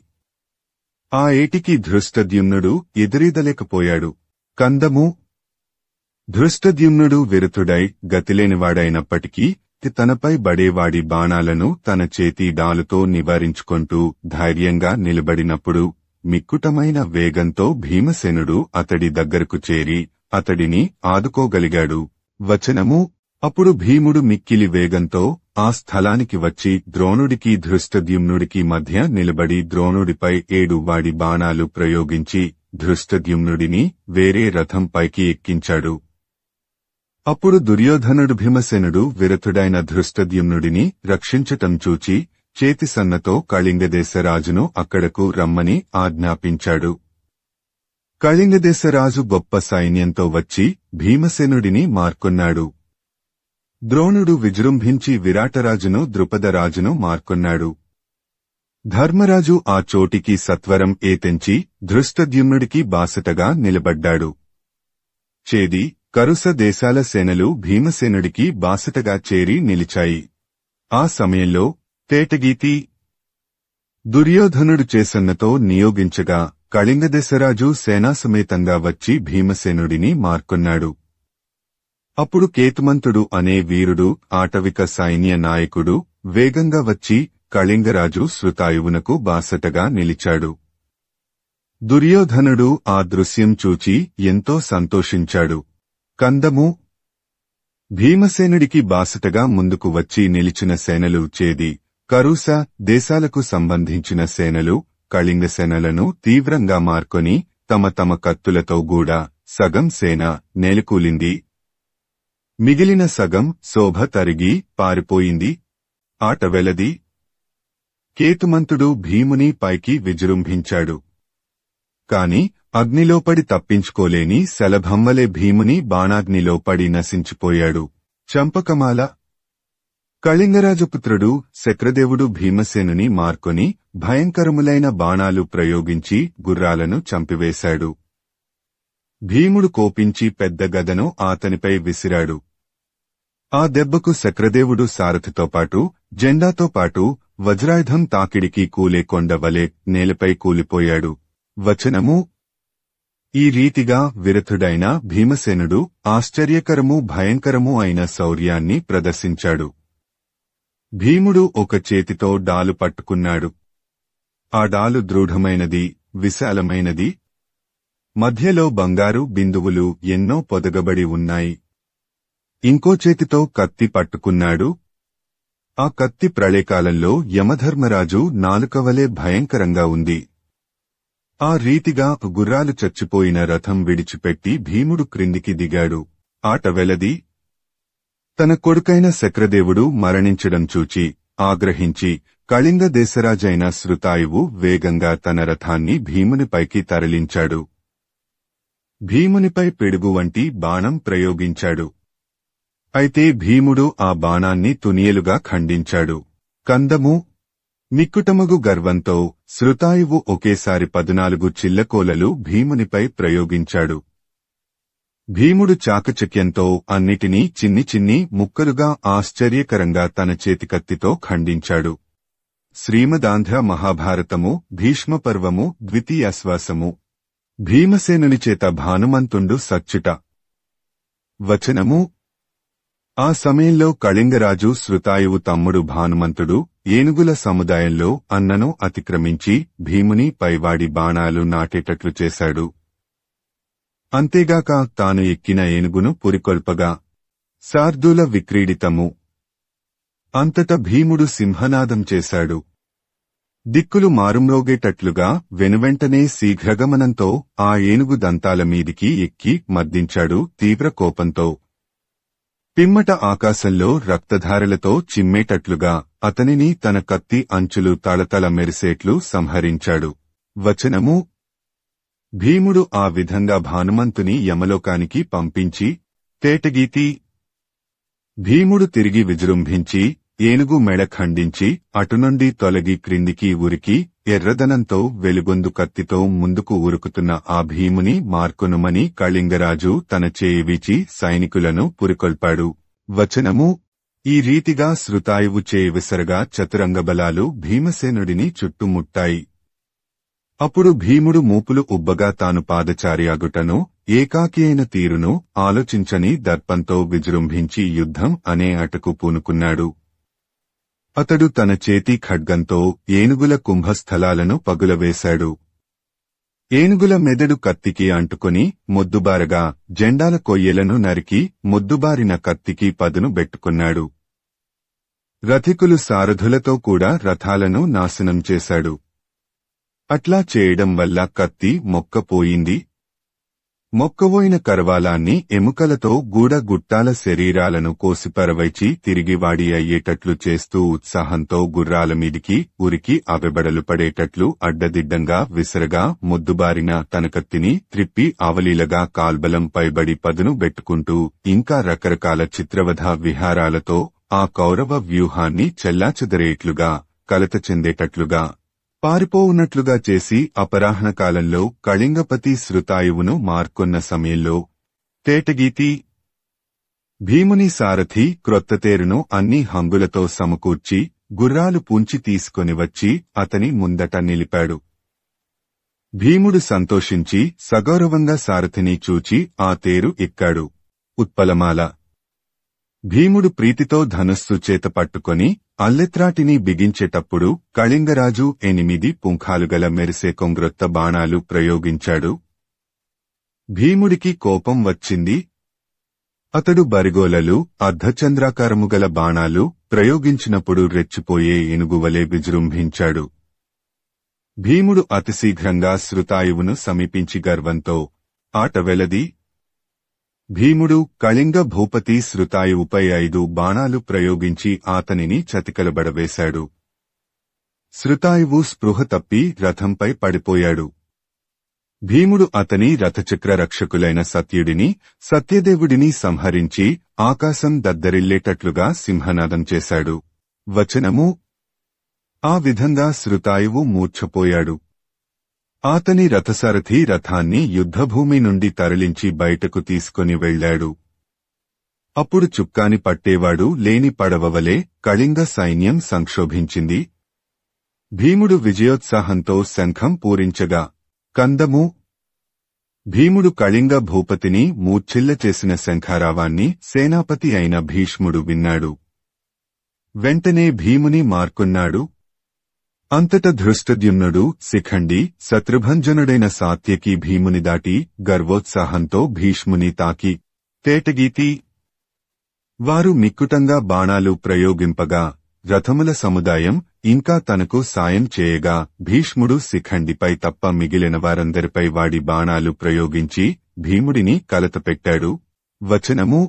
ఆ ఏటికి ధృష్టద్యుమ్నుడు ఎదురీదలేకపోయాడు. కందము. ధృష్టద్యుమ్నుడు విరతుడై గతిలేనివాడైనప్పటికీ తనపై బడేవాడి బాణాలను తన చేతి డాలుతో నివారించుకుంటూ ధైర్యంగా నిలబడినప్పుడు మిక్కుటమైన వేగంతో భీమసేనుడు అతడి దగ్గరకు చేరి అతడిని ఆదుకోగలిగాడు. వచనము. అప్పుడు భీముడు మిక్కిలి వేగంతో ఆ స్థలానికి వచ్చి ద్రోణుడికి ధృష్టద్యుమ్నుడికి మధ్య నిలబడి ద్రోణుడిపై 7 వాడి బాణాలు ప్రయోగించి ధృష్టద్యుమ్నుడిని వేరే రథం పైకి ఎక్కించాడు. అప్పుడు దుర్యోధనుడు భీమసేనుడు విరతుడైన ధృష్టద్యుమ్నుడిని రక్షించటం చూచి చేతిసన్నతో కళింగదేశరాజును అక్కడకు రమ్మని ఆజ్ఞాపించాడు. కళింగదేశరాజు గొప్ప సైన్యంతో వచ్చి భీమసేనుడిని మార్కొన్నాడు. ద్రోణుడు విజృంభించి విరాటరాజును ద్రుపదరాజును మార్కొన్నాడు. ధర్మరాజు ఆ చోటికి సత్వరం ఏతెంచి ధృష్టద్యుమ్నుడికి బాసటగా నిలబడ్డాడు. చేది, కరుస దేశాల సేనలు భీమసేనుడికి బాసటగా చేరి నిలిచాయి. ఆ సమయంలో తేటగీతి. దుర్యోధనుడు చేసన్నతో నియోగించగా కళింగదేశరాజు సేనాసమేతంగా వచ్చి భీమసేనుడిని మార్కొన్నాడు. అప్పుడు కేతుమంతుడు అనే వీరుడు ఆటవిక సైన్య నాయకుడు వేగంగా వచ్చి కళింగరాజు శృతాయువునకు బాసటగా నిలిచాడు. దుర్యోధనుడు ఆ దృశ్యం చూచి ఎంతో సంతోషించాడు. కందము. భీమసేనుడికి బాసటగా ముందుకు వచ్చి నిలిచిన సేనలు చేది, కరుస దేశాలకు సంబంధించిన సేనలు కళింగ సేనలను తీవ్రంగా మార్కొని తమ కత్తులతో గూడా సగం సేన నేలకూలింది. మిగిలిన సగం శోభ తరిగి పారిపోయింది. ఆట వెలది. కేతుమంతుడు భీముని పైకి విజృంభించాడు. కాని అగ్నిలోపడి తప్పించుకోలేని శలభంవలే భీముని బాణాగ్నిలోపడి నశించిపోయాడు. చంపకమాల. కళింగరాజపుత్రుడు శక్రదేవుడు భీమసేనుని మార్కొని భయంకరములైన బాణాలు ప్రయోగించి గుర్రాలను చంపివేశాడు. భీముడు కోపించి పెద్ద గదను ఆతనిపై విసిరాడు. ఆ దెబ్బకు శక్రదేవుడు సారథితో పాటు జెండాతో పాటు వజ్రాయుధం తాకిడికి కూలే కొండ వలె నేలపై కూలిపోయాడు. వచనము: ఈ రీతిగా విరథుడైన భీమసేనుడు ఆశ్చర్యకరము భయంకరము అయిన శౌర్యాన్ని ప్రదర్శించాడు. భీముడు ఒక చేతితో డాలు పట్టుకున్నాడు. ఆ డాలు దృఢమైనది, విశాలమైనది. మధ్యలో బంగారు బిందువులు ఎన్నో పొదగబడి ఉన్నాయి. ఇంకో చేతితో కత్తి పట్టుకున్నాడు. ఆ కత్తి ప్రళయకాలంలో యమధర్మరాజు నాలుకవలే భయంకరంగా ఉంది. ఆ రీతిగా గుర్రాలు చచ్చిపోయిన రథం విడిచిపెట్టి భీముడు క్రిందికి దిగాడు. ఆట వెలది. తన కొడుకైన శక్రదేవుడు మరణించడం చూచి ఆగ్రహించి కళింగ దేశరాజైన శృతాయువు వేగంగా తన రథాన్ని భీమునిపైకి తరలించాడు. భీమునిపై పిడుగు వంటి బాణం ప్రయోగించాడు. అయితే భీముడు ఆ బాణాన్ని తునియలుగా ఖండించాడు. కందము మిక్కుటమగు గర్వంతో శృతాయువు ఒకేసారి 14 చిల్లకోలలు భీమునిపై ప్రయోగించాడు. భీముడు చాకచక్యంతో అన్నిటినీ చిన్ని చిన్ని ముక్కలుగా ఆశ్చర్యకరంగా తన చేతికత్తితో ఖండించాడు. శ్రీమదాంధ్ర మహాభారతము భీష్మపర్వము ద్వితీయాశ్వాసము. భీమసేనునిచేత భానుమంతుండు సచ్చుట. వచనము: ఆ సమయంలో కళింగరాజు శృతాయువు తమ్ముడు భానుమంతుడు ఏనుగుల సముదాయంలో అన్నను అతిక్రమించి భీముని పైవాడి బాణాలు నాటేటట్లు చేశాడు. అంతేగాక తాను ఎక్కిన ఏనుగును పురికొల్పగా శార్దూల విక్రీడితము. అంతట భీముడు సింహనాదం చేశాడు. దిక్కులు మారుమ్రోగేటట్లుగా వెనువెంటనే శీఘ్రగమనంతో ఆ ఏనుగు దంతాల మీదికి ఎక్కి మద్దించాడు తీవ్ర కోపంతో. పిమ్మట ఆకాశంలో రక్తధారలతో చిమ్మేటట్లుగా అతనిని తన కత్తి అంచులు తళతళ మెరిసేట్లు సంహరించాడు. వచనము: భీముడు ఆ విధంగా భానుమంతుని యమలోకానికి పంపించి తేటగీతి. భీముడు తిరిగి విజృంభించి ఏనుగు మెడ ఖండించి అటునుండి తొలగి క్రిందికి ఉరికి ఎర్రదనంతో వెలుగొందు కత్తితో ముందుకు ఉరుకుతున్న ఆ భీముని మార్కొనుమని కళింగరాజు తన చేయివిచి సైనికులను పురికొల్పాడు. వచనము: ఈ రీతిగా శృతాయువు చేయి విసరగా చతురంగబలాలు భీమసేనుడిని చుట్టుముట్టాయి. అప్పుడు భీముడు మూపులు ఉబ్బగా తాను పాదచార్యాగుటను ఏకాకి అయిన తీరును ఆలోచించని దర్పంతో విజృంభించి యుద్ధం అనే అటకు పూనుకున్నాడు. అతడు తన చేతి ఖడ్గంతో ఏనుగుల కుంభస్థలాలను పగులవేశాడు. ఏనుగుల మెదడు కత్తికి అంటుకొని మొద్దుబారగా జెండాల కొయ్యలను నరికి మొద్దుబారిన కత్తికి పదును బెట్టుకున్నాడు. రథికులు సారథులతో కూడా రథాలను నాశనం చేశాడు. అట్లా చేయడం వల్ల కత్తి మొక్కపోయింది. మొక్కవోయిన కరవాలాన్ని ఎముకలతో గూడగుట్టాల శరీరాలను కోసిపరవైచి తిరిగి వాడి అయ్యేటట్లు చేస్తూ ఉత్సాహంతో గుర్రాల మీదికి ఉరికి అవెబడలు పడేటట్లు అడ్డదిడ్డంగా విసరగా మొద్దుబారిన తన కత్తిని త్రిప్పి అవలీలగా కాల్బలం పైబడి పదును బెట్టుకుంటూ ఇంకా రకరకాల చిత్రవధ విహారాలతో ఆ కౌరవ వ్యూహాన్ని చెల్లాచెదరేట్లుగా కలత చెందేటట్లుగా పారిపోవున్నట్లుగా చేసి అపరాహ్నకాలంలో కళింగపతి శృతాయువును మార్కొన్న సమయంలో తేటగీతి. భీముని సారథి క్రొత్తతేరును అన్ని హంగులతో సమకూర్చి గుర్రాలు పూంచి తీసుకొని వచ్చి అతని ముందట నిలిపాడు. భీముడు సంతోషించి సగౌరవంగా సారథిని చూచి ఆ తేరు ఎక్కాడు. ఉత్పలమాల. భీముడు ప్రీతితో ధనుస్సు చేత పట్టుకొని అల్లెత్రాటిని బిగించేటప్పుడు కళింగరాజు 8 పుంఖాలుగల మెరిసే కొంగ్రొత్త బాణాలు ప్రయోగించాడు. భీముడికి కోపం వచ్చింది. అతడు బరిగోలలు అర్ధచంద్రాకారముగల బాణాలు ప్రయోగించినప్పుడు రెచ్చిపోయే ఏనుగువలే విజృంభించాడు. భీముడు అతిశీఘ్రంగా శృతాయువును సమీపించి గర్వంతో ఆట వెలది. భీముడు కళింగ భూపతి శృతాయువుపై 5 బాణాలు ప్రయోగించి అతనిని చతికలబడవేశాడు. శృతాయువు స్పృహ తప్పి రథంపై పడిపోయాడు. భీముడు అతని రథచక్ర రక్షకులైన సత్యుడిని సత్యదేవుడిని సంహరించి ఆకాశం దద్దరిల్లేటట్లుగా సింహనాదం చేశాడు. వచనము: ఆ విధంగా శృతాయువు మూర్ఛపోయాడు. అతని రథసారథి రథాన్ని యుద్ధభూమి నుండి తరలించి బయటకు తీసుకొని వెళ్లాడు. అప్పుడు చుక్కాని పట్టేవాడు లేని పడవవలే కళింగ సైన్యం సంక్షోభించింది. భీముడు విజయోత్సాహంతో శంఖం పూరించగా కందము. భీముడు కళింగ భూపతిని మూర్ఛిల్ల చేసిన శంఖారావాన్ని సేనాపతి అయిన భీష్ముడు విన్నాడు. వెంటనే భీముని మార్కొన్నాడు. అంతట ధృష్టద్యుమ్నుడు, శిఖండి, శత్రుభంజనుడైన సాత్యకి భీముని దాటి గర్వోత్సాహంతో భీష్ముని తాకి తేటగీతి. వారు మిక్కుటంగా బాణాలు ప్రయోగింపగా రథముల సముదాయం ఇంకా తనకు సాయం చేయగా భీష్ముడు శిఖండిపై తప్ప మిగిలిన వారందరిపై వాడి బాణాలు ప్రయోగించి భీముడిని కలతపెట్టాడు. వచనము: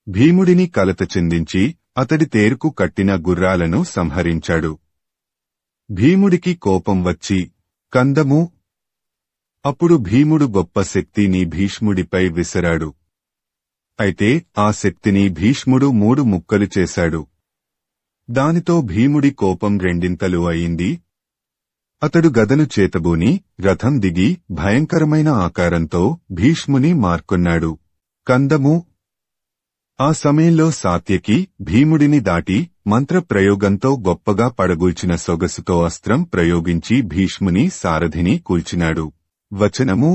భీముడిని కలత చెందించి అతడి తేరుకు కట్టిన గుర్రాలను సంహరించాడు. భీముడికి కోపం వచ్చి కందము. అప్పుడు భీముడు గొప్ప శక్తిని భీష్ముడిపై విసిరాడు. అయితే ఆ శక్తిని భీష్ముడు 3 ముక్కలు చేశాడు. దానితో భీముడి కోపం రెండింతలు అయింది. అతడు గదను చేతబూని రథం దిగి భయంకరమైన ఆకారంతో భీష్ముని మార్కొన్నాడు. కందము. ఆ సమయంలో సాత్యకి భీముడిని దాటి మంత్రప్రయోగంతో గొప్పగా పడగూల్చిన సొగసుతో అస్త్రం ప్రయోగించి భీష్ముని సారథిని కూల్చినాడు. వచనము: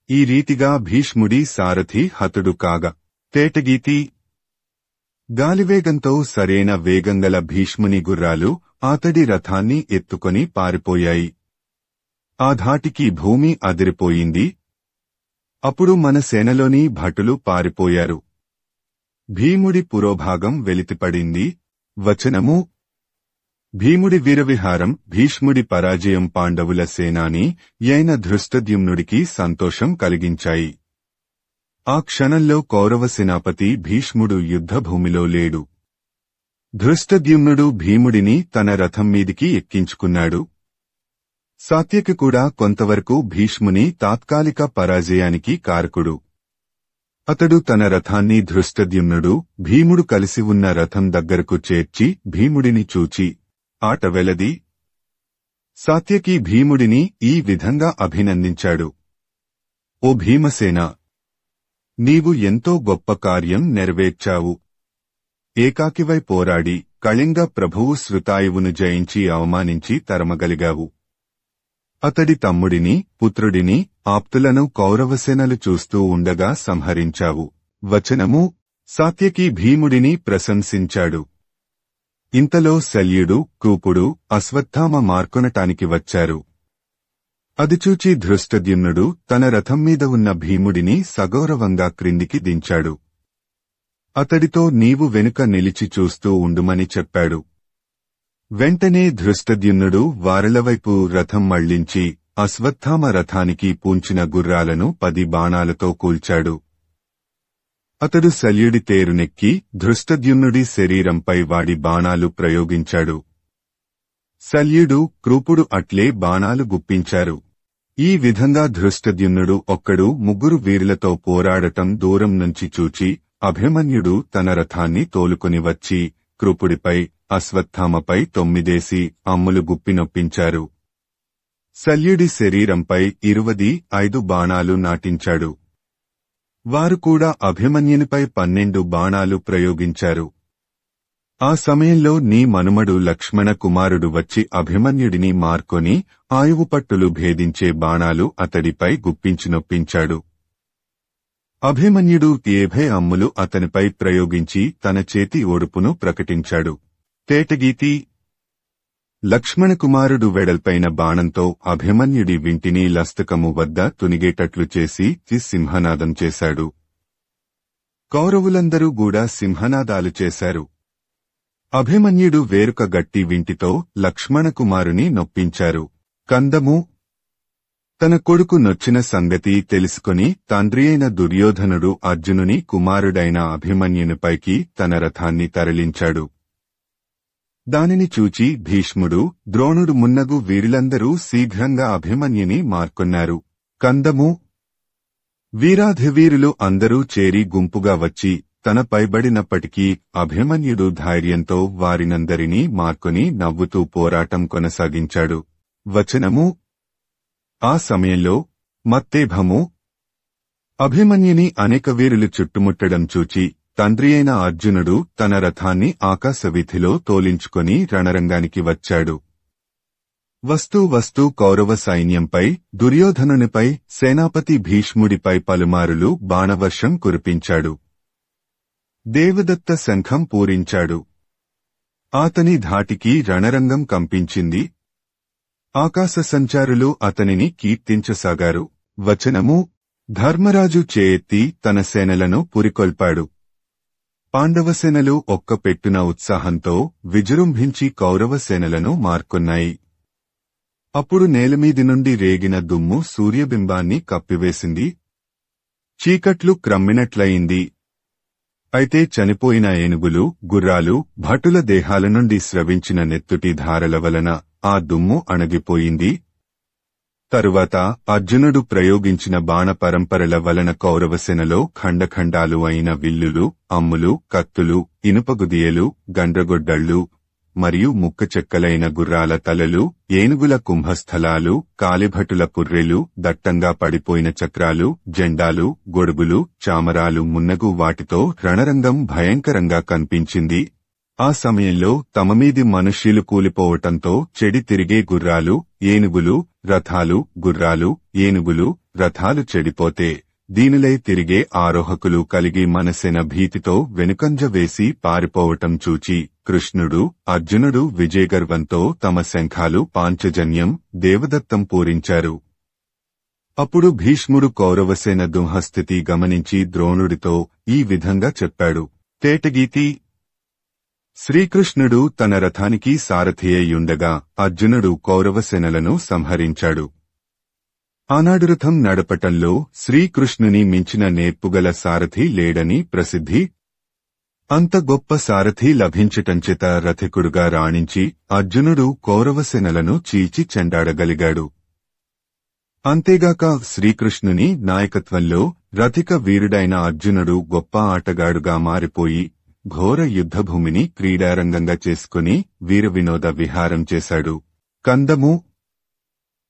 ఈ రీతిగా భీష్ముడి సారథి హతుడు కాగా తేటగీతి. గాలివేగంతో సరైన వేగంగల భీష్ముని గుర్రాలు అతడి రథాన్ని ఎత్తుకొని పారిపోయాయి. ఆ ధాటికి భూమి అదిరిపోయింది. అప్పుడు మన సేనలోని భటులు పారిపోయారు. భీముడి పురోభాగం వెలితిపడింది. వచనము: భీముడి వీరవిహారం, భీష్ముడి పరాజయం పాండవుల సేనాని యైన ధృష్టద్యుమ్నుడికి సంతోషం కలిగించాయి. ఆ క్షణంలో కౌరవ సేనాపతి భీష్ముడు యుద్ధభూమిలో లేడు. ధృష్టద్యుమ్నుడు భీముడిని తన రథం మీదికి ఎక్కించుకున్నాడు. సాత్యకి కూడా కొంతవరకు భీష్ముని తాత్కాలిక పరాజయానికి కారకుడు. అతడు తన రథాన్ని ధృష్టద్యుమ్నుడు, భీముడు కలిసి ఉన్న రథం దగ్గరకు చేర్చి భీముడిని చూచి ఆట వెలది. సాత్యకి భీముడిని ఈ విధంగా అభినందించాడు: ఓ భీమసేన, నీవు ఎంతో గొప్ప కార్యం నెరవేర్చావు. ఏకాకివై పోరాడి కళింగ ప్రభువు శ్రుతాయువును జయించి అవమానించి తరమగలిగావు. అతడి తమ్ముడిని, పుత్రుడిని, ఆప్తులను కౌరవసేనలు చూస్తూ ఉండగా సంహరించావు. వచనము: సాత్యకి భీముడిని ప్రశంసించాడు. ఇంతలో శల్యుడు, కూపుడు, అశ్వత్థామ మార్కొనటానికి వచ్చారు. అది చూచి ధృష్టద్యుమ్నుడు తన రథం మీద ఉన్న భీముడిని సగౌరవంగా క్రిందికి దించాడు. అతడితో నీవు వెనుక నిలిచి చూస్తూ ఉండుమని చెప్పాడు. వెంటనే ధృష్టద్యుమ్నుడు వారలవైపు రథం మళ్లించి అశ్వత్థామ రథానికి పూంచిన గుర్రాలను 10 బాణాలతో కూల్చాడు. అతడు శల్యుడి తేరునెక్కి ధృష్టద్యుమ్నుడి శరీరంపై వాడి బాణాలు ప్రయోగించాడు. శల్యుడు, క్రూపుడు అట్లే బాణాలు గుప్పించారు. ఈ విధంగా ధృష్టద్యుమ్నుడు ఒక్కడు 3 వీరులతో పోరాడటం దూరం నుంచి చూచి అభిమన్యుడు తన రథాన్ని తోలుకొని వచ్చి క్రూపుడిపై, అశ్వత్థామపై 9 అమ్ములు గుప్పినొప్పించారు. శల్యుడి శరీరంపై 25 బాణాలు నాటించాడు. వారు కూడా అభిమన్యునిపై 12 బాణాలు ప్రయోగించారు. ఆ సమయంలో నీ మనుమడు లక్ష్మణ కుమారుడు వచ్చి అభిమన్యుడిని మార్కొని ఆయువుపట్టులు భేదించే బాణాలు అతడిపై గుప్పించినొప్పించాడు. అభిమన్యుడు 70 అమ్ములు అతనిపై ప్రయోగించి తన చేతి ఓడుపును ప్రకటించాడు. తేటగీతి. లక్ష్మణకుమారుడు వెడల్పైన బాణంతో అభిమన్యుడి వింటిని లస్తకము వద్ద తునిగేటట్లు చేసి సింహనాదం చేశాడు. కౌరవులందరూ కూడా సింహనాదాలు చేశారు. అభిమన్యుడు వేరొక గట్టి వింటితో లక్ష్మణకుమారుని నొప్పించారు. కందము. తన కొడుకు నొచ్చిన సంగతి తెలుసుకుని తండ్రియైన దుర్యోధనుడు అర్జునుని కుమారుడైన అభిమన్యునిపైకి తన రథాన్ని తరలించాడు. దానిని చూచి భీష్ముడు, ద్రోణుడు మున్నగు వీరులందరూ శీఘ్రంగా అభిమన్యుని మార్కొన్నారు. కందము. వీరాధివీరులు అందరూ చేరి గుంపుగా వచ్చి తన పైబడినప్పటికీ అభిమన్యుడు ధైర్యంతో వారినందరినీ మార్కొని నవ్వుతూ పోరాటం కొనసాగించాడు. వచనము: ఆ సమయంలో మత్తేభము అభిమన్యుని అనేక వీరులు చుట్టుముట్టడం చూచి తండ్రియైన అర్జునుడు తన రథాన్ని ఆకాశవీథిలో తోలించుకొని రణరంగానికి వచ్చాడు. వస్తూ కౌరవ సైన్యంపై, దుర్యోధనునిపై, సేనాపతి భీష్ముడిపై పలుమారులు బాణవర్షం కురిపించాడు. దేవదత్త శంఖం పూరించాడు. అతని ధాటికి రణరంగం కంపించింది. ఆకాశ సంచారులు అతనిని కీర్తించసాగారు. వచనము: ధర్మరాజు చేయెత్తి తన సేనలను పురికొల్పాడు. పాండవసేనలు ఒక్కపెట్టున ఉత్సాహంతో విజృంభించి కౌరవ సేనలను మార్కొన్నాయి. అప్పుడు నేలమీది నుండి రేగిన దుమ్ము సూర్యబింబాన్ని కప్పివేసింది. చీకట్లు క్రమ్మినట్లయింది. అయితే చనిపోయిన ఏనుగులు, గుర్రాలు, భటుల దేహాల నుండి స్రవించిన నెత్తుటి ధారల వలన ఆ దుమ్ము అణగిపోయింది. తరువాత అర్జునుడు ప్రయోగించిన బాణ పరంపరల వలన కౌరవసేనలో ఖండఖండాలు అయిన విల్లులు, అమ్ములు, కత్తులు, ఇనుపగుదియలు, గండ్రగొడ్డళ్లు మరియు ముక్కచెక్కలైన గుర్రాల తలలు, ఏనుగుల కుంభస్థలాలు, కాలిభటుల పుర్రెలు, దట్టంగా పడిపోయిన చక్రాలు, జెండాలు, గొడుగులు, చామరాలు మున్నగు వాటితో రణరంగం భయంకరంగా కనిపించింది. ఆ సమయంలో తమమీది మనుష్యులు కూలిపోవటంతో చెడి తిరిగే గుర్రాలు, ఏనుగులు, రథాలు, గుర్రాలు, ఏనుగులు, రథాలు చెడిపోతే దీనిలై తిరిగే ఆరోహకులు కలిగి మనసేన భీతితో వెనుకంజ వేసి పారిపోవటం చూచి కృష్ణుడు, అర్జునుడు విజయగర్వంతో తమ శంఖాలు పాంచజన్యం, దేవదత్తం పూరించారు. అప్పుడు భీష్ముడు కౌరవసేన దుంహస్థితి గమనించి ద్రోణుడితో ఈ విధంగా చెప్పాడు: తేటగీతి. శ్రీకృష్ణుడు తన రథానికి సారథియ్యుండగా అర్జునుడు కౌరవసేనలను సంహరించాడు. ఆనాడు రథం నడపటంలో శ్రీకృష్ణుని మించిన నేర్పుగల సారథి లేడని ప్రసిద్ధి. అంత గొప్ప సారథి లభించటంచేత రథికుడుగా రాణించి అర్జునుడు కౌరవసేనలను చీల్చి చెండాడగలిగాడు. అంతేగాక శ్రీకృష్ణుని నాయకత్వంలో రథిక వీరుడైన అర్జునుడు గొప్ప ఆటగాడుగా మారిపోయి ఘోర యుద్ధభూమిని క్రీడారంగంగా చేసుకుని వీర వినోద విహారం చేశాడు. కందము: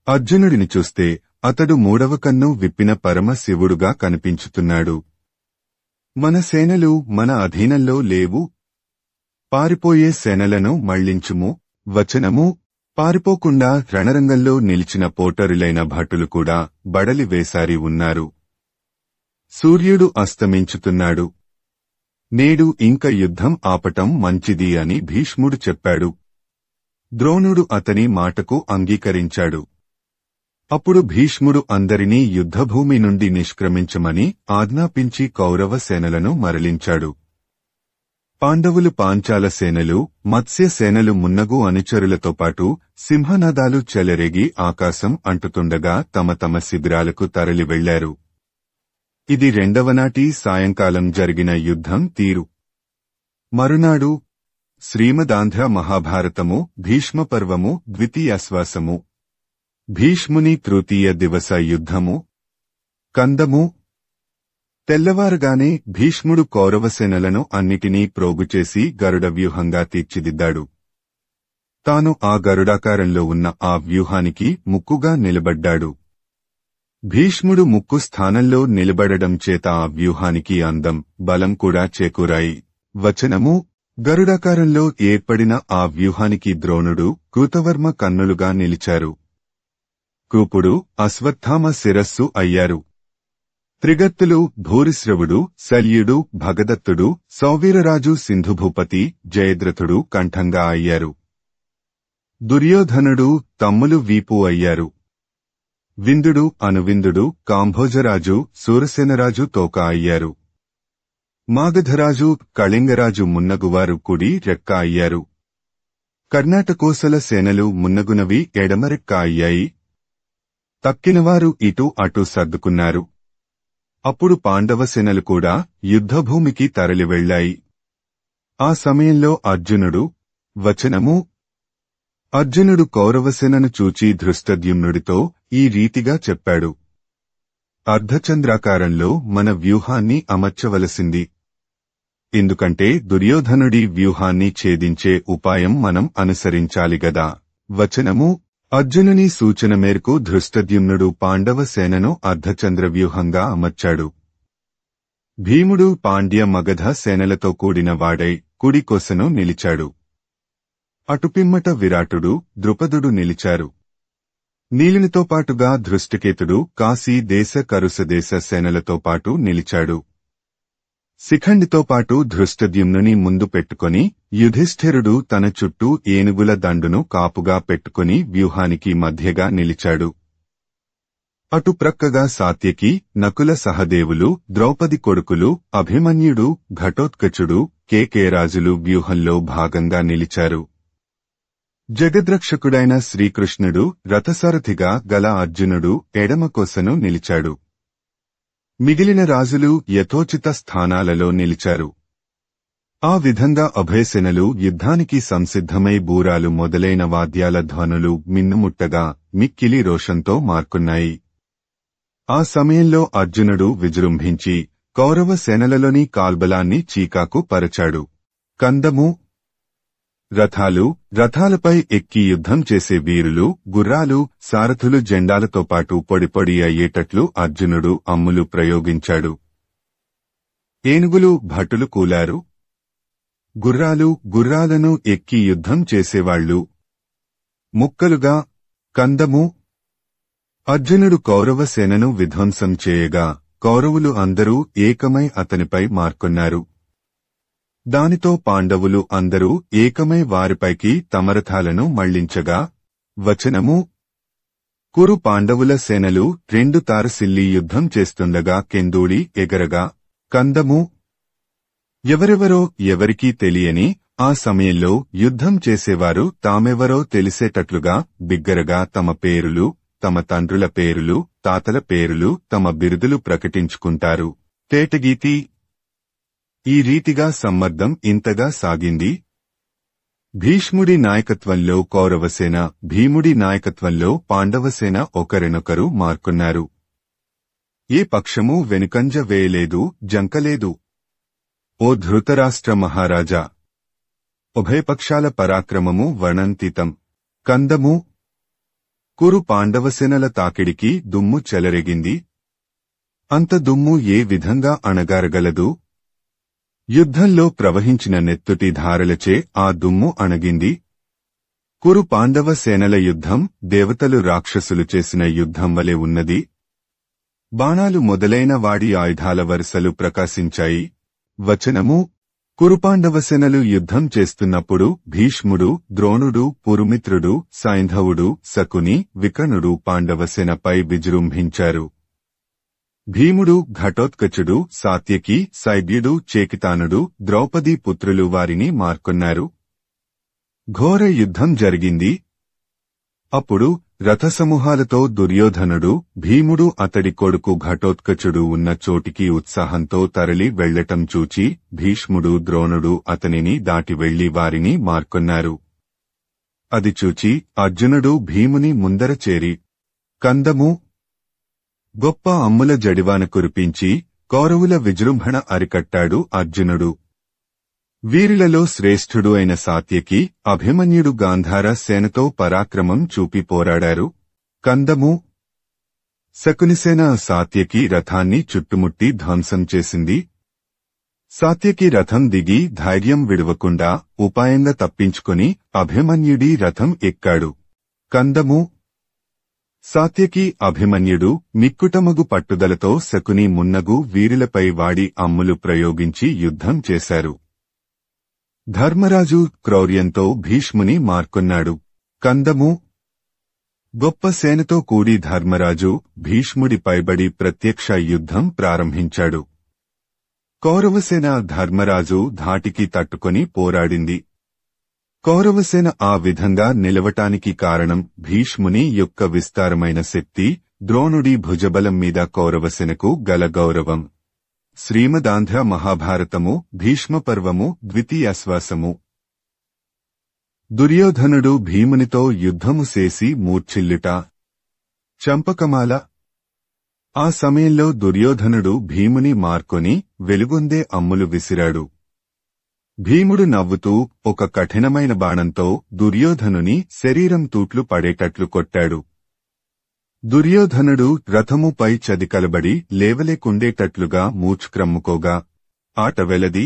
అర్జునుడిని చూస్తే అతడు మూడవ కన్ను విప్పిన పరమ శివుడుగా కనిపించుతున్నాడు. మన సేనలు మన అధీనంలో లేవు. పారిపోయే సేనలను మళ్లించుము. వచనము: పారిపోకుండా రణరంగంలో నిలిచిన పోటరులైన భటులు కూడా బడలి వేసారి ఉన్నారు. సూర్యుడు అస్తమించుతున్నాడు. నేడు ఇంక యుద్ధం ఆపటం మంచిది అని భీష్ముడు చెప్పాడు. ద్రోణుడు అతని మాటకు అంగీకరించాడు. అప్పుడు భీష్ముడు అందరినీ యుద్ధభూమి నుండి నిష్క్రమించమని ఆజ్ఞాపించి కౌరవ సేనలను మరలించాడు. పాండవులు పాంచాల సేనలు, మత్స్య సేనలు మున్నగు అనుచరులతో పాటు సింహనాదాలు చెలరేగి ఆకాశం అంటుతుండగా తమ తమ శిబిరాలకు తరలి వెళ్లారు. ఇది రెండవనాటి సాయంకాలం జరిగిన యుద్ధం తీరు. మరునాడు శ్రీమదాంధ్ర మహాభారతము భీష్మపర్వము ద్వితీయాశ్వాసము. భీష్ముని తృతీయ దివస యుద్ధము. కందము: తెల్లవారుగానే భీష్ముడు కౌరవసేనలను అన్నిటినీ ప్రోగుచేసి గరుడ వ్యూహంగా తీర్చిదిద్దాడు. తాను ఆ గరుడాకారంలో ఉన్న ఆ వ్యూహానికి ముక్కుగా నిలబడ్డాడు. భీష్ముడు ముక్కు స్థానంలో నిలబడడం చేత ఆ వ్యూహానికి అందం, బలం కూడా చేకూరాయి. వచనము: గరుడాకారంలో ఏర్పడిన ఆ వ్యూహానికి ద్రోణుడు, కృతవర్మ కన్నులుగా నిలిచారు. కృపుడు, అశ్వత్థామ శిరస్సు అయ్యారు. త్రిగర్తులు, భూరిశ్రవుడు, శల్యుడు, భగదత్తుడు, సౌవీరరాజు, సింధుభూపతి, జయద్రథుడు కంఠంగా అయ్యారు. దుర్యోధనుడు, తమ్ములు వీపు అయ్యారు. విందుడు, అనువిందుడు, కాంభోజరాజు, సూరసేనరాజు తోక అయ్యారు. మాగధరాజు, కళింగరాజు మున్నగువారు కుడి రెక్క అయ్యారు. కర్ణాటకోసల సేనలు మున్నగునవి ఎడమరెక్క అయ్యాయి. తక్కినవారు ఇటు అటు సర్దుకున్నారు. అప్పుడు పాండవ సేనలు కూడా యుద్ధభూమికి తరలి వెళ్లాయి. ఆ సమయంలో అర్జునుడు. వచనము: అర్జునుడు కౌరవసేనను చూచి ధృష్టద్యుమ్నుడితో ఈ రీతిగా చెప్పాడు: అర్ధచంద్రాకారంలో మన వ్యూహాన్ని అమర్చవలసింది. ఎందుకంటే దుర్యోధనుడి వ్యూహాన్ని ఛేదించే ఉపాయం మనం అనుసరించాలిగదా. వచనము: అర్జునుని సూచన మేరకు ధృష్టద్యుమ్నుడు పాండవ సేనను అర్ధచంద్ర వ్యూహంగా అమర్చాడు. భీముడు పాండ్య మగధ సేనలతో కూడిన వాడై కుడి కొసను నిలిచాడు. అటుపిమ్మట విరాటుడు, ద్రుపదుడు నిలిచారు. నీలునితో పాటుగా ధృష్టకేతుడు కాశీ దేశ కరుసదేశ సేనలతో పాటు నిలిచాడు. శిఖండితో పాటు ధృష్టద్యుమ్నుని ముందు పెట్టుకొని యుధిష్ఠిరుడు తన చుట్టూ ఏనుగుల దండును కాపుగా పెట్టుకుని వ్యూహానికి మధ్యగా నిలిచాడు. అటు ప్రక్కగా సాత్యకి, నకుల సహదేవులు, ద్రౌపది కొడుకులు, అభిమన్యుడు, ఘటోత్కచుడు, కేకేరాజులు వ్యూహంలో భాగంగా నిలిచారు. జగద్రక్షకుడైన శ్రీకృష్ణుడు రథసారథిగా గల అర్జునుడు ఎడమ కొసను నిలిచాడు. మిగిలిన రాజులు యథోచిత స్థానాలలో నిలిచారు. ఆ విధంగా అభయసేనలు యుద్ధానికి సంసిద్ధమై బూరాలు మొదలైన వాద్యాల ధ్వనులు మిన్నుముట్టగా మిక్కిలి రోషంతో మార్కున్నాయి. ఆ సమయంలో అర్జునుడు విజృంభించి కౌరవ సేనలలోని కాల్బలాన్ని చీకాకు పరచాడు. కందము, రథాలు, రథాలపై ఎక్కి యుద్ధం చేసే వీరులు, గుర్రాలు, సారథులు జెండాలతో పాటు పొడిపొడి అయ్యేటట్లు అర్జునుడు అమ్ములు ప్రయోగించాడు. ఏనుగులు, భటులు కూలారు. గుర్రాలు, గుర్రాలను ఎక్కి యుద్ధం చేసేవాళ్లు ముక్కలుగా. కందము. అర్జునుడు కౌరవ సేనను విధ్వంసం చేయగా కౌరవులు అందరూ ఏకమై అతనిపై మార్కొన్నారు. దానితో పాండవులు అందరూ ఏకమై వారిపైకి తమ రథాలను మళ్లించగా. వచనము. కురు పాండవుల సేనలు రెండు తారసిల్లి యుద్ధం చేస్తుండగా కెందూళి ఎగరగా. కందము. ఎవరెవరో ఎవరికీ తెలియని ఆ సమయంలో యుద్ధం చేసేవారు తామెవరో తెలిసేటట్లుగా బిగ్గరగా తమ పేరులు, తమ తండ్రుల పేరులు, తాతల పేరులు, తమ బిరుదులు ప్రకటించుకుంటారు. తేటగీతి. ఈ రీతిగా సమ్మర్దం ఇంతగా సాగింది. భీష్ముడి నాయకత్వంలో కౌరవసేన, భీముడి నాయకత్వంలో పాండవసేన ఒకరినొకరు మార్కొన్నారు. ఏ పక్షమూ వెనుకంజ వేయలేదు, జంకలేదు. ఓ ధృతరాష్ట్ర మహారాజా! ఉభయపక్షాల పరాక్రమము వర్ణంతితం. కందము. కురు పాండవసేనల తాకిడికి దుమ్ము చెలరేగింది. అంత దుమ్ము ఏ విధంగా అణగారగలదు? యుద్ధంలో ప్రవహించిన నెత్తుటి ధారలచే ఆ దుమ్ము అణగింది. కురు పాండవ సేనల యుద్ధం దేవతలు రాక్షసులు చేసిన యుద్ధం వలె ఉన్నది. బాణాలు మొదలైన వాడి ఆయుధాల వరుసలు ప్రకాశించాయి. వచనము. కురుపాండవసేనలు యుద్ధం చేస్తున్నప్పుడు భీష్ముడు, ద్రోణుడు, పురుమిత్రుడు, సైంధవుడు, శకుని, వికర్ణుడు పాండవసేనపై విజృంభించారు. భీముడు, ఘటోత్కచుడు, సాత్యకి, సైద్యుడు, చేకితానుడు, ద్రౌపదీ పుత్రులు వారిని మార్కొన్నారు. ఘోర యుద్ధం జరిగింది. అప్పుడు రథసమూహాలతో దుర్యోధనుడు, భీముడు అతడి కొడుకు ఘటోత్కచుడు ఉన్న చోటికి ఉత్సాహంతో తరలి వెళ్లటం చూచి భీష్ముడు, ద్రోణుడు అతనిని దాటి వెళ్లి వారిని మార్కొన్నారు. అది చూచి అర్జునుడు భీముని ముందర చేరి, కందము. గొప్ప అమ్ముల జడివాన కురిపించి కౌరవుల విజృంభణ అరికట్టాడు అర్జునుడు. వీరిలలో శ్రేష్ఠుడు అయిన సాత్యకి, అభిమన్యుడు గాంధార సేనతో పరాక్రమం చూపి పోరాడారు. కందము. శకునిసేన సాత్యకి రథాన్ని చుట్టుముట్టి ధ్వంసం చేసింది. సాత్యకి రథం దిగి ధైర్యం విడవకుండా ఉపాయంగా తప్పించుకుని అభిమన్యుడి రథం ఎక్కాడు. కందము. సాత్యకి, అభిమన్యుడు మిక్కుటమగు పట్టుదలతో శకుని మున్నగు వీరులపై వాడి అమ్ములు ప్రయోగించి యుద్ధం చేశారు. ధర్మరాజు క్రౌర్యంతో భీష్ముని మార్కొన్నాడు. కందము. గొప్ప సేనతో కూడి ధర్మరాజు భీష్ముడి పైబడి ప్రత్యక్ష యుద్ధం ప్రారంభించాడు. కౌరవసేన ధర్మరాజు ధాటికి తట్టుకొని పోరాడింది. కౌరవసేన ఆ విధంగా నిలవటానికి కారణం భీష్ముని యొక్క విస్తారమైన శక్తి, ద్రోణుడి భుజబలం మీద కౌరవసేనకు గల గౌరవం. శ్రీమదాంధ్ర మహాభారతము భీష్మపర్వము ద్వితీయాశ్వాసము. దుర్యోధనుడు భీమునితో యుద్ధము చేసి మూర్ఛిల్లుట. చంపకమాల. ఆ సమయంలో దుర్యోధనుడు భీముని మార్కొని వెలుగొందే అమ్ములు విసిరాడు. భీముడు నవ్వుతూ ఒక కఠినమైన బాణంతో దుర్యోధనుని శరీరం తూట్లు పడేటట్లు కొట్టాడు. దుర్యోధనుడు రథముపై చదికలబడి లేవలేకుండేటట్లుగా మూర్ఛక్రమ్ముకోగా ఆట వెలది.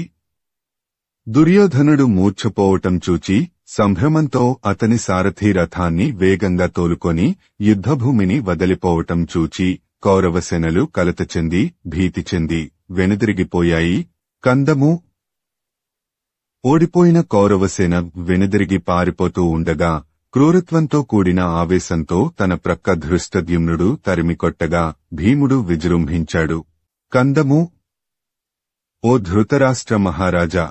దుర్యోధనుడు మూర్ఛపోవటం చూచి సంభ్రమంతో అతని సారథి రథాన్ని వేగంగా తోలుకొని యుద్ధభూమిని వదిలిపోవటం చూచి కౌరవసేనలు కలత చెంది భీతి చెంది వెనుదిరిగిపోయాయి. కందము. ఓడిపోయిన కౌరవసేన వెనుదిరిగి పారిపోతూ ఉండగా క్రూరత్వంతో కూడిన ఆవేశంతో తన ప్రక్క ధృష్టద్యుమ్నుడు తరిమికొట్టగా భీముడు విజృంభించాడు. కందము. ఓ ధృతరాష్ట్ర మహారాజా!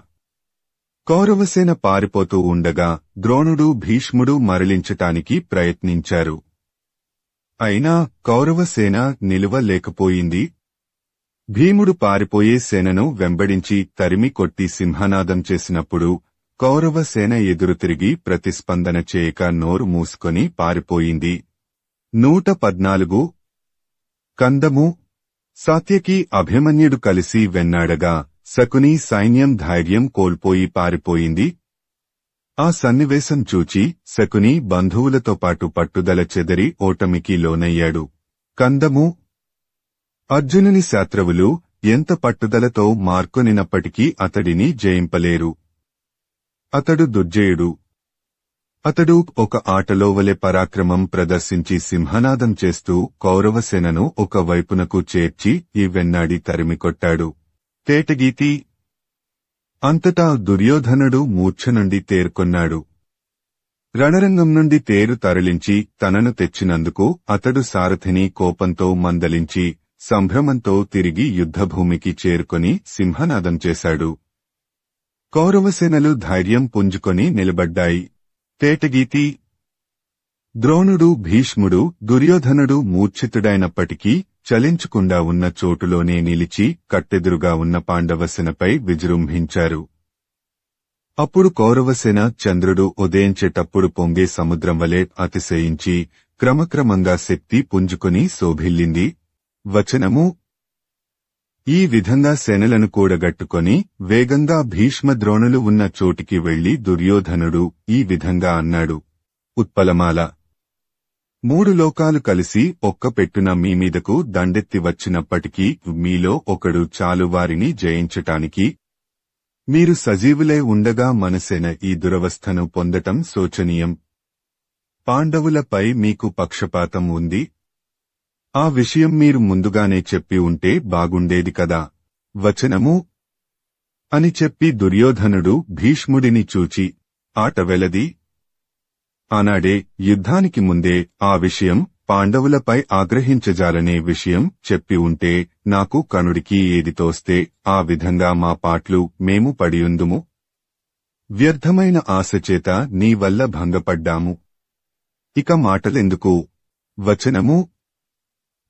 కౌరవసేన పారిపోతూ ఉండగా ద్రోణుడు భీష్ముడు మరలించటానికి ప్రయత్నించారు. అయినా కౌరవసేన నిలువలేకపోయింది. భీముడు పారిపోయే సేనను వెంబడించి తరిమి కొట్టి సింహనాదం చేసినప్పుడు కౌరవసేన ఎదురుతిరిగి ప్రతిస్పందన చేయక నోరు మూసుకొని పారిపోయింది. 114. కందము. సాత్యకి అభిమన్యుడు కలిసి వెన్నాడగా శకుని సైన్యం ధైర్యం కోల్పోయి పారిపోయింది. ఆ సన్నివేశం చూచి శకుని బంధువులతో పాటు పట్టుదల చెదరి ఓటమికి లోనయ్యాడు. కందము. అర్జునుని శత్రువులు ఎంత పట్టుదలతో మార్కొనినప్పటికీ అతడిని జయింపలేరు. అతడు దుర్జయుడు. అతడు ఒక ఆటలో వలె పరాక్రమం ప్రదర్శించి సింహనాదం చేస్తూ కౌరవసేనను ఒక వైపునకు చేర్చి ఈ వెన్నాడి తరిమికొట్టాడు. తేటగీతి. అంతటా దుర్యోధనుడు మూర్ఛ నుండి తేరుకొన్నాడు. రణరంగం నుండి తేరు తరలించి తనను తెచ్చినందుకు అతడు సారథిని కోపంతో మందలించి సంభ్రమంతో తిరిగి యుద్ధభూమికి చేరుకొని సింహనాదం చేశాడు. కౌరవసేనలు ధైర్యం పుంజుకొని నిలబడ్డాయి. తేటగీతి. ద్రోణుడు భీష్ముడు దుర్యోధనుడు మూర్ఛితుడైనప్పటికీ చలించకుండా ఉన్న చోటులోనే నిలిచి కట్టెదురుగా ఉన్న పాండవసేనపై విజృంభించారు. అప్పుడు కౌరవసేన చంద్రుడు ఉదయించేటప్పుడు పొంగే సముద్రం వలె అతిశయించి క్రమక్రమంగా శక్తి పుంజుకొని శోభిల్లింది. వచనము. ఈ విధంగా సేనలను కూడగట్టుకొని వేగంగా భీష్మ ద్రోణులు ఉన్న చోటికి వెళ్లి దుర్యోధనుడు ఈ విధంగా అన్నాడు. ఉత్పలమాల. 3 లోకాలు కలిసి ఒక్క పెట్టున మీమీదకు దండెత్తి వచ్చినప్పటికీ మీలో ఒకడు చాలు వారిని జయించటానికి. మీరు సజీవులై ఉండగా మనసేన ఈ దురవస్థను పొందటం శోచనీయం. పాండవులపై మీకు పక్షపాతం ఉంది. ఆ విషయం మీరు ముందుగానే చెప్పి ఉంటే బాగుండేది కదా. వచనము. అని చెప్పి దుర్యోధనుడు భీష్ముడిని చూచి ఆట వెలది. ఆనాడే యుద్ధానికి ముందే ఆ విషయం పాండవులపై ఆగ్రహించజాలనే విషయం చెప్పి ఉంటే నాకు కనుడికి ఏది తోస్తే ఆ విధంగా మా పాట్లు మేము పడియుందుము. వ్యర్థమైన ఆశచేత నీ వల్ల భంగపడ్డాము. ఇక మాటలెందుకు. వచనము.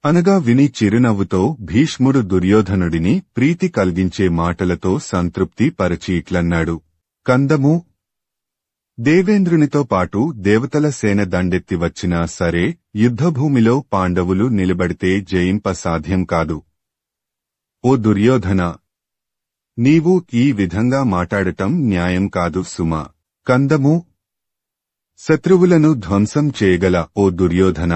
అనగా విని చిరునవ్వుతో భీష్ముడు దుర్యోధనుడిని ప్రీతి కలిగించే మాటలతో సంతృప్తి పరిచి ఇట్లన్నాడు. కందము. దేవేంద్రునితో పాటు దేవతల సేన దండెత్తి వచ్చినా సరే యుద్ధభూమిలో పాండవులు నిలబడితే జయింప సాధ్యం కాదు. ఓ దుర్యోధన! నీవు ఈ విధంగా మాటాడటం న్యాయం కాదు సుమా. కందము. శత్రువులను ధ్వంసం చేయగల ఓ దుర్యోధన!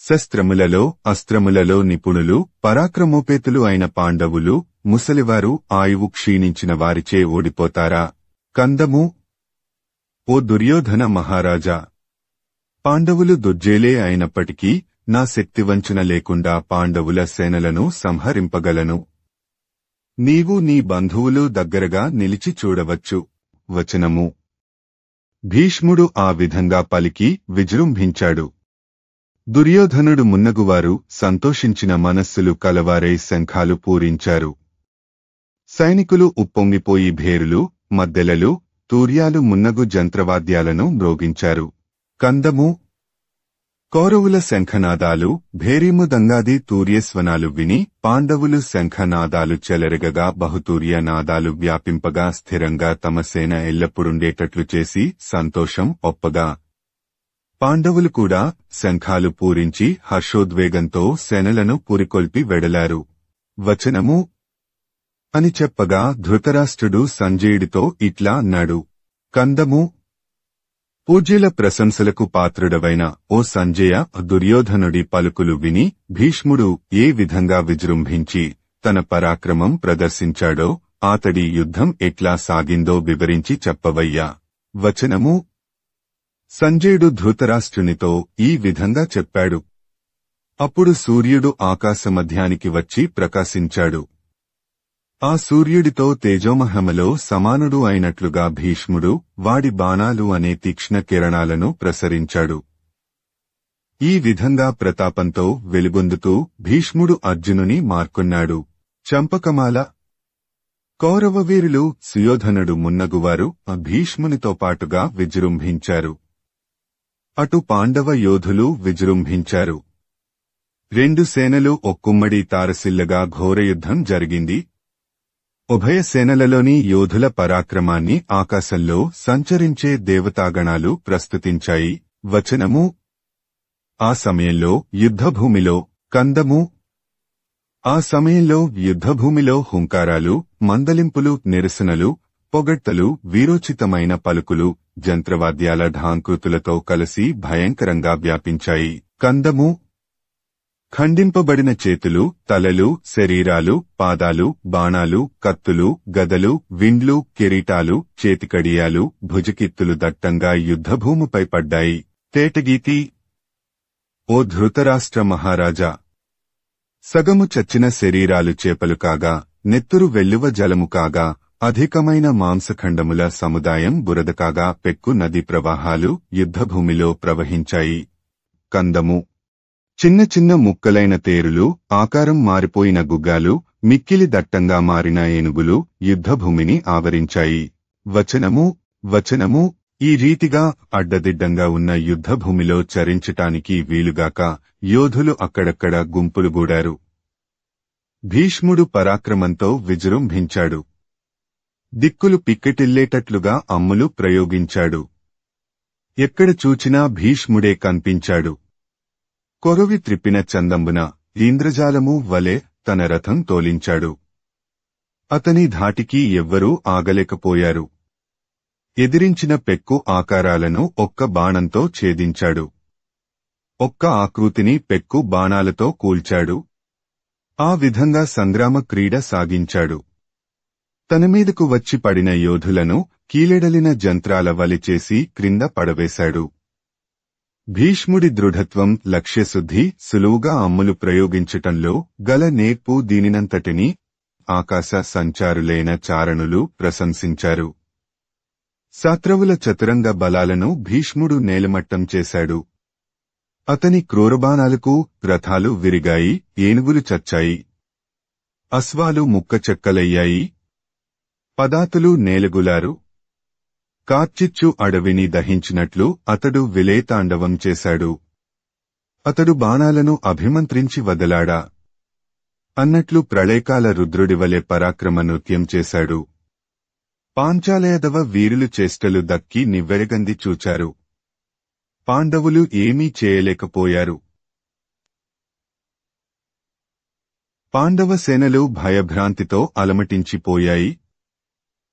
శస్త్రములలో అస్త్రములలో నిపుణులు పరాక్రమోపేతులు అయిన పాండవులు ముసలివారు ఆయువు క్షీణించిన వారిచే ఓడిపోతారా. కందము. ఓ దుర్యోధన మహారాజా! పాండవులు దుర్జేలే అయినప్పటికీ నా శక్తివంచన లేకుండా పాండవుల సేనలను సంహరింపగలను. నీవు నీ బంధువులు దగ్గరగా నిలిచి చూడవచ్చు. వచనము. భీష్ముడు ఆ విధంగా పలికి విజృంభించాడు. దుర్యోధనుడు మున్నగువారు సంతోషించిన మనస్సులు కలవారై శంఖాలు పూరించారు. సైనికులు ఉప్పొంగిపోయి భేరులు, మద్దెలలు, తూర్యాలు మున్నగు జంత్రవాద్యాలను మ్రోగించారు. కందము. కౌరవుల శంఖనాదాలు, భేరీముదంగాది తూర్యస్వనాలు విని పాండవులు శంఖనాదాలు చెలరెగగా బహుతూర్య నాదాలు వ్యాపింపగా స్థిరంగా తమ సేన ఎల్లప్పుడుండేటట్లు చేసి సంతోషం ఒప్పగా పాండవులు కూడా శంఖాలు పూరించి హర్షోద్వేగంతో సేనలను పురికొల్పి వెడలారు. వచనము. అని చెప్పగా ధృతరాష్ట్రుడు సంజయుడితో ఇట్లా అన్నాడు. కందము. పూజ్యుల ప్రశంసలకు పాత్రుడవైన ఓ సంజయ, దుర్యోధనుడి పలుకులు విని భీష్ముడు ఏ విధంగా విజృంభించి తన పరాక్రమం ప్రదర్శించాడో, అతడి యుద్ధం ఎట్లా సాగిందో వివరించి చెప్పవయ్యా. వచనము. సంజయుడు ధృతరాష్ట్రునితో ఈ విధంగా చెప్పాడు. అప్పుడు సూర్యుడు ఆకాశమధ్యానికి వచ్చి ప్రకాశించాడు. ఆ సూర్యుడితో తేజోమహమలో సమానుడు అయినట్లుగా భీష్ముడు వాడి బాణాలు అనే తీక్ష్ణ కిరణాలను ప్రసరించాడు. ఈ విధంగా ప్రతాపంతో వెలుగొందుతూ భీష్ముడు అర్జునుని మార్కొన్నాడు. చంపకమాల. కౌరవవీరులు సుయోధనుడు మున్నగువారు భీష్మునితో పాటుగా విజృంభించారు. అటు పాండవ యోధులు విజృంభించారు. రెండు సేనలు ఒక్కుమ్మడి తారసిల్లగా ఘోరయుద్ధం జరిగింది. ఉభయ సేనలలోని యోధుల పరాక్రమాన్ని ఆకాశంలో సంచరించే దేవతాగణాలు ప్రస్తుతించాయి. వచనము. ఆ సమయంలో యుద్ధభూమిలో కందము. ఆ సమయంలో యుద్ధభూమిలో హుంకారాలు, మందలింపులు, నిరసనలు, పొగడ్తలు, వీరోచితమైన పలుకులు, జంత్రవాద్యాల ఢాంకృతులతో కలిసి భయంకరంగా వ్యాపించాయి. కందము. ఖండింపబడిన చేతులు, తలలు, శరీరాలు, పాదాలు, బాణాలు, కత్తులు, గదలు, విండ్లు, కిరీటాలు, చేతికడియాలు, భుజకిత్తులు దట్టంగా యుద్ధభూమిపై పడ్డాయి. తేటగీతి. ఓ ధృతరాష్ట్ర మహారాజా! సగము చచ్చిన శరీరాలు చేపలు కాగా, నెత్తురు వెల్లువ జలము కాగా, అధికమైన మాంసఖండముల సముదాయం బురద కాగా పెక్కు నదీ ప్రవాహాలు యుద్ధభూమిలో ప్రవహించాయి. కందము. చిన్న చిన్న ముక్కలైన తేరులు, ఆకారం మారిపోయిన గుగ్గాలు, మిక్కిలి దట్టంగా మారిన ఏనుగులు యుద్ధభూమిని ఆవరించాయి. వచనము. వచనము. ఈ రీతిగా అడ్డదిడ్డంగా ఉన్న యుద్ధభూమిలో చరించటానికి వీలుగాక యోధులు అక్కడక్కడ గుంపులుగూడారు. భీష్ముడు పరాక్రమంతో విజృంభించాడు. దిక్కులు పిక్కెటిల్లేటట్లుగా అమ్ములు ప్రయోగించాడు. ఎక్కడ చూచినా భీష్ముడే కన్పించాడు. కొరవి త్రిప్పిన చందంబున ఇంద్రజాలము వలె తన రథం తోలించాడు. అతని ధాటికి ఎవ్వరూ ఆగలేకపోయారు. ఎదిరించిన పెక్కు ఆకారాలను ఒక్క బాణంతో ఛేదించాడు. ఒక్క ఆకృతిని పెక్కు బాణాలతో కూల్చాడు. ఆ విధంగా సంగ్రామ క్రీడ సాగించాడు. తనమీదకు వచ్చి పడిన యోధులను కీలెడలిన జంత్రాల వలిచేసి క్రింద పడవేశాడు. భీష్ముడి దృఢత్వం, లక్ష్యశుద్ధి, సులువుగా అమ్ములు ప్రయోగించటంలో గల నేర్పు దీనినంతటినీ ఆకాశ సంచారులైన చారణులు ప్రశంసించారు. శత్రువుల చతురంగ బలాలను భీష్ముడు నేలమట్టం చేశాడు. అతని క్రూరబాణాలకు రథాలు విరిగాయి, ఏనుగులు చచ్చాయి, అశ్వాలు ముక్కచెక్కలయ్యాయి, పదాతులు నేలగులారు. కార్చిచ్చు అడవిని దహించినట్లు అతడు విలేతాండవం చేశాడు. అతడు బాణాలను అభిమంత్రించి వదలాడా అన్నట్లు ప్రళయకాల రుద్రుడివలె పరాక్రమ నృత్యం చేశాడు. పాంచాలయాదవ వీరులు చేష్టలు దక్కి నివ్వెరగంది చూచారు. పాండవులు ఏమీ చేయలేకపోయారు. పాండవ సేనలు భయభ్రాంతితో అలమటించిపోయాయి.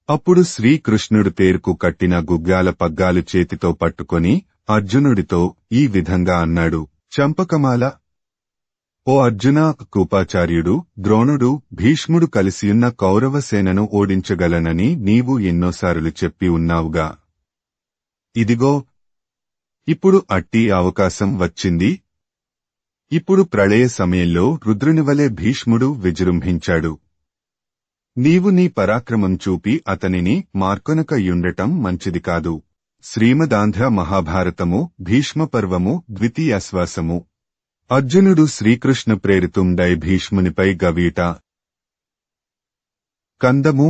అప్పుడు శ్రీకృష్ణుడు తేరుకు కట్టిన గుగ్గాల పగ్గాలు చేతితో పట్టుకొని అర్జునుడితో ఈ విధంగా అన్నాడు. చంపకమాల. ఓ అర్జున, కృపాచార్యుడు, ద్రోణుడు, భీష్ముడు కలిసియున్న కౌరవసేనను ఓడించగలనని నీవు ఎన్నోసార్లు చెప్పి ఉన్నావుగా. ఇదిగో ఇప్పుడు అట్టి అవకాశం వచ్చింది. ఇప్పుడు ప్రళయ సమయంలో రుద్రునివలె భీష్ముడు విజృంభించాడు. నీవు నీ పరాక్రమం చూపి అతనిని మార్కొనకయుండటం మంచిది కాదు. శ్రీమదాంధ్ర మహాభారతము భీష్మపర్వము ద్వితీయాశ్వాసము. అర్జునుడు శ్రీకృష్ణ ప్రేరితుండై భీష్మునిపై గవీట. కందము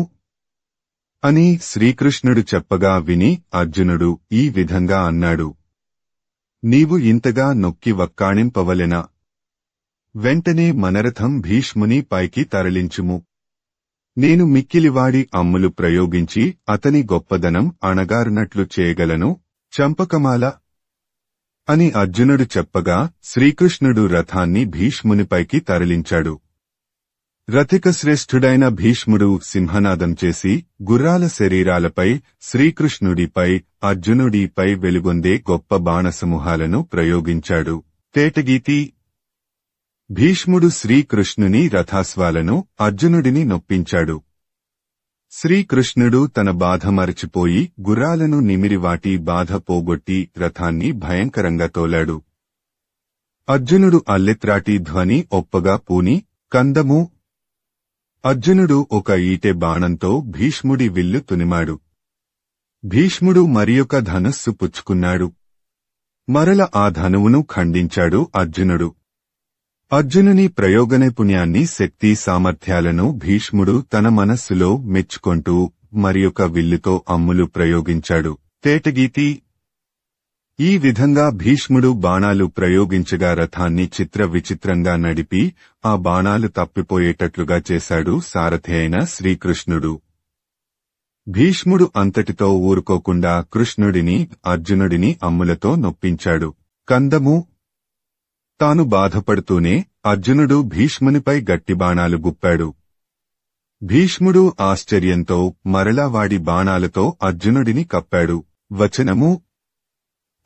అని శ్రీకృష్ణుడు చెప్పగా విని అర్జునుడు ఈ విధంగా అన్నాడు. నీవు ఇంతగా నొక్కి వక్కాణింపవలెనా? వెంటనే మనరథం భీష్ముని పైకి తరలించుము. నేను మిక్కిలివాడి అమ్ములు ప్రయోగించి అతని గొప్పదనం అణగారునట్లు చేయగలను. చంపకమాల అని అర్జునుడు చెప్పగా శ్రీకృష్ణుడు రథాన్ని భీష్మునిపైకి తరలించాడు. రథికశ్రేష్ఠుడైన భీష్ముడు సింహనాదం చేసి గుర్రాల శరీరాలపై శ్రీకృష్ణుడిపై అర్జునుడిపై వెలుగొందే గొప్ప బాణసమూహాలను ప్రయోగించాడు. తేటగీతి. భీష్ముడు శ్రీకృష్ణుని రథాశ్వాలను అర్జునుడిని నొప్పించాడు. శ్రీకృష్ణుడు తన బాధ మరచిపోయి గుర్రాలను నిమిరి వాటి బాధ పోగొట్టి రథాన్ని భయంకరంగా తోలాడు. అర్జునుడు అల్లెత్రాటి ధ్వని ఒప్పగా పూని కందము. అర్జునుడు ఒక ఈటె బాణంతో భీష్ముడి విల్లు తునిమాడు. భీష్ముడు మరియొక ధనుస్సు పుచ్చుకున్నాడు. మరల ఆ ధనువును ఖండించాడు అర్జునుడు. అర్జునుని ప్రయోగనైపుణ్యాన్ని శక్తి సామర్థ్యాలను భీష్ముడు తన మనస్సులో మెచ్చుకొంటూ మరియొక విల్లుతో అమ్ములు ప్రయోగించాడు. తేటగీతి. ఈ విధంగా భీష్ముడు బాణాలు ప్రయోగించగా రథాన్ని చిత్ర విచిత్రంగా నడిపి ఆ బాణాలు తప్పిపోయేటట్లుగా చేశాడు సారథి అయిన శ్రీకృష్ణుడు. భీష్ముడు అంతటితో ఊరుకోకుండా కృష్ణుడిని అర్జునుడిని అమ్ములతో నొప్పించాడు. కందము. తాను బాధపడుతూనే అర్జునుడు భీష్మునిపై గట్టి బాణాలు గుప్పాడు. భీష్ముడు ఆశ్చర్యంతో మరలా వాడి బాణాలతో అర్జునుడిని కప్పాడు. వచనము.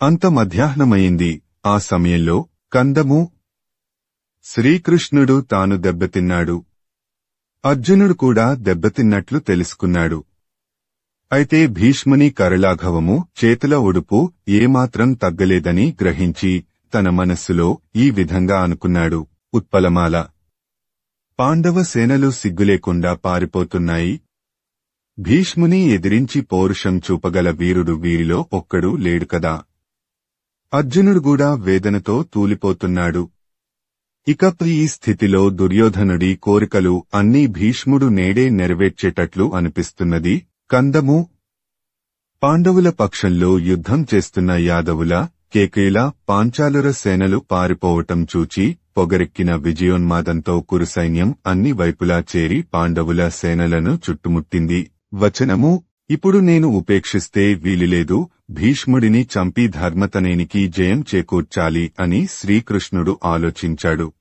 అంత మధ్యాహ్నమయింది. ఆ సమయంలో కందము. శ్రీకృష్ణుడు తాను దెబ్బతిన్నాడు. అర్జునుడు కూడా దెబ్బతిన్నట్లు తెలుసుకున్నాడు. అయితే భీష్ముని కరలాఘవము చేతుల ఉడుపు ఏమాత్రం తగ్గలేదని గ్రహించి తన మనస్సులో ఈ విధంగా అనుకున్నాడు. ఉత్పలమాల. పాండవ సేనలు సిగ్గులేకుండా పారిపోతున్నాయి. భీష్ముని ఎదిరించి పౌరుషం చూపగల వీరుడు వీరిలో ఒక్కడూ లేడు కదా. అర్జునుడు కూడా వేదనతో తూలిపోతున్నాడు. ఇక ఈ స్థితిలో దుర్యోధనుడి కోరికలు అన్నీ భీష్ముడు నేడే నెరవేర్చేటట్లు అనిపిస్తున్నది. కందము. పాండవుల పక్షంలో యుద్ధం చేస్తున్న యాదవుల, కేకేల, పాంచాలుర సేనలు పారిపోవటం చూచి పొగరెక్కిన విజయోన్మాదంతో కురుసైన్యం అన్ని వైపులా చేరి పాండవుల సేనలను చుట్టుముట్టింది. వచనము. ఇప్పుడు నేను ఉపేక్షిస్తే వీలులేదు. భీష్ముడిని చంపి ధర్మతనేనికి జయం చేకూర్చాలి అని శ్రీకృష్ణుడు ఆలోచించాడు.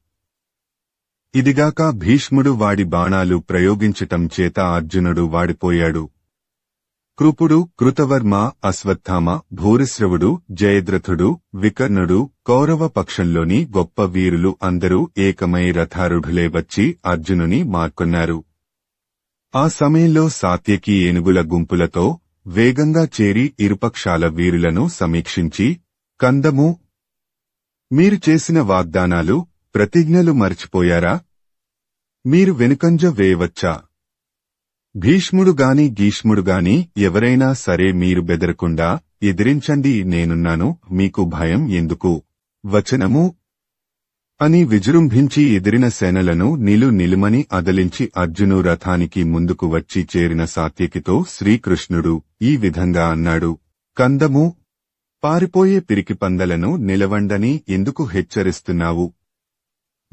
ఇదిగాక భీష్ముడు వాడి బాణాలు ప్రయోగించటం చేత అర్జునుడు వాడిపోయాడు. కృపుడు, కృతవర్మ, అశ్వత్థామ, భూరిశ్రవుడు, జయద్రథుడు, వికర్ణుడు, కౌరవ పక్షంలోని గొప్ప వీరులు అందరూ ఏకమై రథారూఢులే వచ్చి అర్జునుని మార్కొన్నారు. ఆ సమయంలో సాత్యకి ఏనుగుల గుంపులతో వేగంగా చేరి ఇరుపక్షాల వీరులను సమీక్షించి, కందము. మీరు చేసిన వాగ్దానాలు, ప్రతిజ్ఞలు మర్చిపోయారా? మీరు వెనుకంజ వేయవచ్చా? భీష్ముడుగాని గీష్ముడుగాని ఎవరైనా సరే మీరు బెదరకుండా ఎదిరించండి, నేనున్నాను, మీకు భయం ఎందుకు? వచనము. అని విజృంభించి ఎదిరిన సేనలను నిలుమని అదలించి అర్జును రథానికి ముందుకు వచ్చి చేరిన సాత్యకితో శ్రీకృష్ణుడు ఈ విధంగా అన్నాడు. కందము. పారిపోయే పిరికిపందలను నిలవండని ఎందుకు హెచ్చరిస్తున్నావు?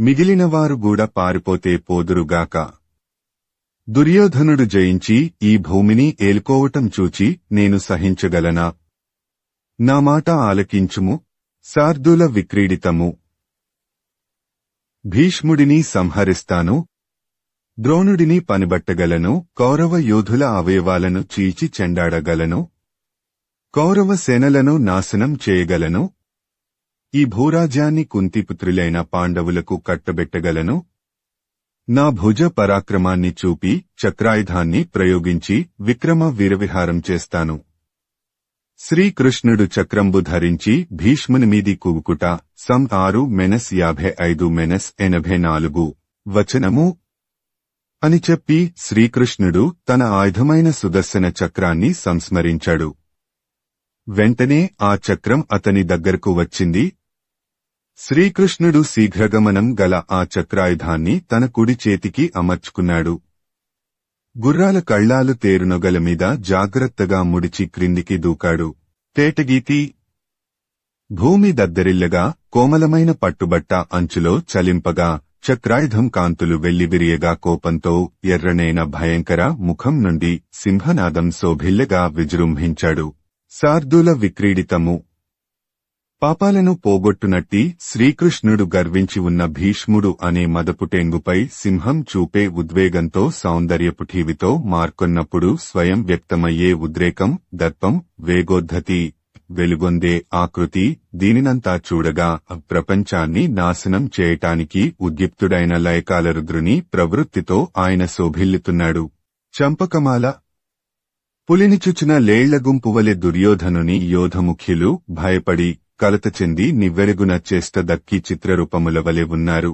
మిగిలినవారు కూడా పారిపోతే పోదురుగాక. దుర్యోధనుడు జయించి ఈ భూమిని ఏలుకోవటం చూచి నేను సహించగలనా? నా మాట ఆలకించుము. శార్దూల విక్రీడితము. భీష్ముడిని సంహరిస్తాను. ద్రోణుడిని పనిబట్టగలను. కౌరవ యోధుల అవయవాలను చీల్చి చెండాడగలను. కౌరవ సేనలను నాశనం చేయగలను. ఈ భూరాజ్యాన్ని కుంతిపుత్రులైన పాండవులకు కట్టబెట్టగలను. నా భుజ పరాక్రమాన్ని చూపి చక్రాయుధాన్ని ప్రయోగించి విక్రమ వీరవిహారం చేస్తాను. శ్రీకృష్ణుడు చక్రంబు ధరించి భీష్మునిమీది కుగుకుట. సం 6-55-84. వచనము. అని చెప్పి శ్రీకృష్ణుడు తన ఆయుధమైన సుదర్శన చక్రాన్ని సంస్మరించాడు. వెంటనే ఆ చక్రం అతని దగ్గరకు వచ్చింది. శ్రీకృష్ణుడు శీఘ్రగమనం గల ఆ చక్రాయుధాన్ని తన కుడి చేతికి అమర్చుకున్నాడు. గుర్రాల కళ్లాలు తేరునొగల మీద జాగ్రత్తగా ముడిచి క్రిందికి దూకాడు. తేటగీతి. భూమి దద్దరిల్లగా కోమలమైన పట్టుబట్ట అంచులో చలింపగా చక్రాయుధం కాంతులు వెల్లివిరియగా కోపంతో ఎర్రనైన భయంకర ముఖం నుండి సింహనాదం శోభిల్లగా విజృంభించాడు. శార్దూల విక్రీడితము. పాపాలను పోగొట్టునట్టి శ్రీకృష్ణుడు గర్వించి ఉన్న భీష్ముడు అనే మదపుటెంగుపై సింహం చూపే ఉద్వేగంతో సౌందర్యపుఠీవితో మార్కొన్నప్పుడు స్వయం వ్యక్తమయ్యే ఉద్రేకం, దర్పం, వేగోద్ధతి, వెలుగొందే ఆకృతి, దీనినంతా చూడగా ప్రపంచాన్ని నాశనం చేయటానికి ఉద్యుక్తుడైన లయకాలరుద్రుని ప్రవృత్తితో ఆయన శోభిల్లుతున్నాడు. చంపకమాల పులినిచుచిన లేళ్లగుంపువలె దుర్యోధనుని యోధముఖ్యులు భయపడి కలత చెంది నివ్వెరగున చేష్ట దక్కి చిత్రరూపముల వలె ఉన్నారు.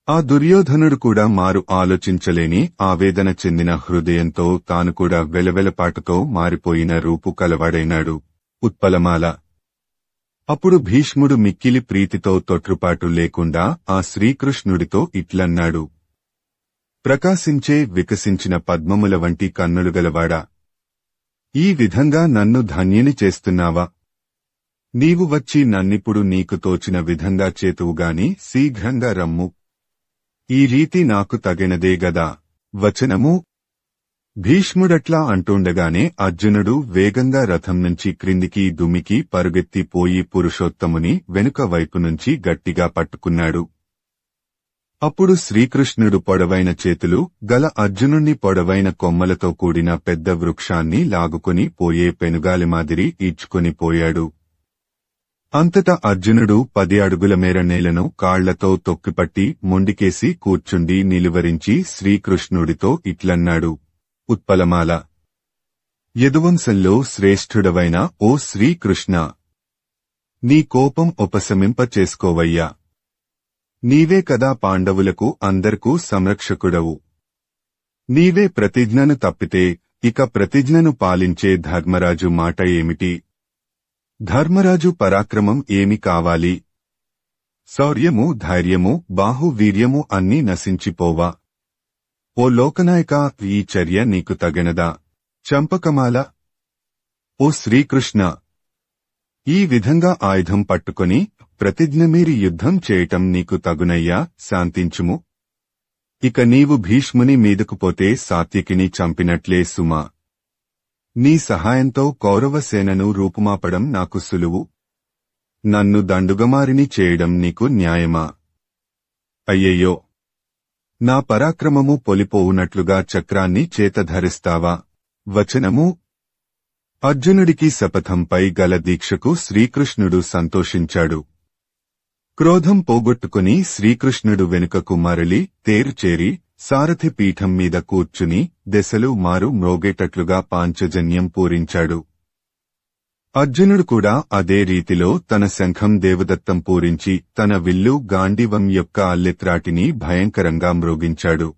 ఆ దుర్యోధనుడు కూడా మారు ఆలోచించలేని ఆవేదన చెందిన హృదయంతో తాను కూడా వెలవెలపాటుతో మారిపోయిన రూపు కలవాడైనాడు. ఉత్పలమాల అప్పుడు భీష్ముడు మిక్కిలి ప్రీతితో తొట్రుపాటు లేకుండా ఆ శ్రీకృష్ణుడితో ఇట్లన్నాడు. ప్రకాశించే వికసించిన పద్మముల వంటి కన్నులుగలవాడా, ఈ విధంగా నన్ను ధన్యుని చేస్తున్నావా? నీవు వచ్చి నన్నిప్పుడు నీకు తోచిన విధంగా చేతువుగాని శీఘ్రంగా రమ్ము. ఈ రీతి నాకు తగినదే గదా. వచనము భీష్ముడట్లా అంటుండగానే అర్జునుడు వేగంగా రథం నుంచి క్రిందికి దుమికి పరుగెత్తి పోయి పురుషోత్తముని వెనుక వైపు నుంచి గట్టిగా పట్టుకున్నాడు. అప్పుడు శ్రీకృష్ణుడు పొడవైన చేతులు గల అర్జునుణ్ణి పొడవైన కొమ్మలతో కూడిన పెద్ద వృక్షాన్ని లాగుకొని పోయే పెనుగాలి మాదిరి ఈడ్చుకొని పోయాడు. అంతటా అర్జునుడు 10 అడుగుల మేర నేలను కాళ్లతో తొక్కిపట్టి మొండికేసి కూర్చుండి నిలువరించి శ్రీకృష్ణుడితో ఇట్లన్నాడు. ఉత్పలమాల యదువంశంలో శ్రేష్ఠుడవైన ఓ శ్రీకృష్ణ, నీ కోపం ఉపశమింపచేసుకోవయ్యా. నీవే కదా పాండవులకు అందరికూ సంరక్షకుడవు. నీవే ప్రతిజ్ఞను తప్పితే ఇక ప్రతిజ్ఞను పాలించే ధర్మరాజు మాట ఏమిటి? ధర్మరాజు పరాక్రమం ఏమి కావాలి? శౌర్యము, ధైర్యము, బాహువీర్యము అన్నీ నశించిపోవా? ఓ లోకనాయక, ఈ చర్య నీకు తగినదా? చంపకమాల ఓ శ్రీకృష్ణ, ఈ విధంగా ఆయుధం పట్టుకొని ప్రతిజ్ఞమీరి యుద్ధం చేయటం నీకు తగునయ్యా. శాంతించుము. ఇక నీవు భీష్ముని మీదకు పోతే సాత్యకిని చంపినట్లే సుమా. నీ సహాయంతో కౌరవసేనను రూపుమాపడం నాకు సులువు. నన్ను దండుగమారిని చేయడం నీకు న్యాయమా? అయ్యయ్యో, నా పరాక్రమము పొలిపోవునట్లుగా చక్రాన్ని చేతధరిస్తావా? వచనము అర్జునుడికి శపథంపై గల దీక్షకు శ్రీకృష్ణుడు సంతోషించాడు. క్రోధం పోగొట్టుకుని శ్రీకృష్ణుడు వెనుకకు మరలి తేరుచేరి సారథి పీఠం మీద కూర్చుని దెసలు మారు మ్రోగేటట్లుగా పాంచజన్యం పూరించాడు. అర్జునుడు కూడా అదే రీతిలో తన శంఖం దేవదత్తం పూరించి తన విల్లు గాంధీవం యొక్క అల్లెత్రాటిని భయంకరంగా మ్రోగించాడు.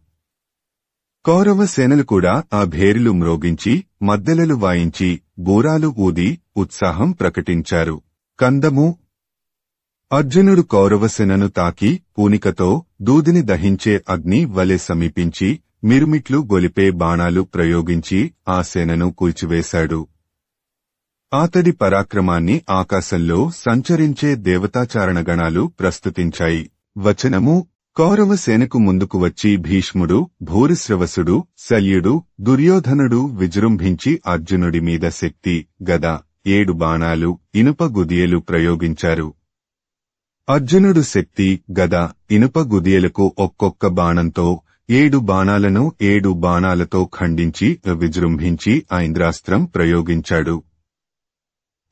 కౌరవ సేనలు కూడా ఆ భేరులు మ్రోగించి మద్దెలలు వాయించి బూరాలు ఊది ఉత్సాహం ప్రకటించారు. కందము అర్జునుడు కౌరవసేనను తాకి పూనికతో దూదిని దహించే అగ్ని వలె సమీపించి మిరుమిట్లు గొలిపే బాణాలు ప్రయోగించి ఆ సేనను కూల్చివేశాడు. అతడి పరాక్రమాన్ని ఆకాశంలో సంచరించే దేవతాచారణగణాలు ప్రస్తుతించాయి. వచనము కౌరవసేనకు ముందుకు వచ్చి భీష్ముడు, భూరిశ్రవసుడు, శల్యుడు, దుర్యోధనుడు విజృంభించి అర్జునుడి మీద శక్తి, గద, 7 బాణాలు, ఇనుప గుదియలు ప్రయోగించారు. అర్జునుడు శక్తి, గద, ఇనుప గుదియలకు ఒక్కొక్క బాణంతో 7 బాణాలను 7 బాణాలతో ఖండించి విజృంభించి ఐంద్రాస్త్రం ప్రయోగించాడు.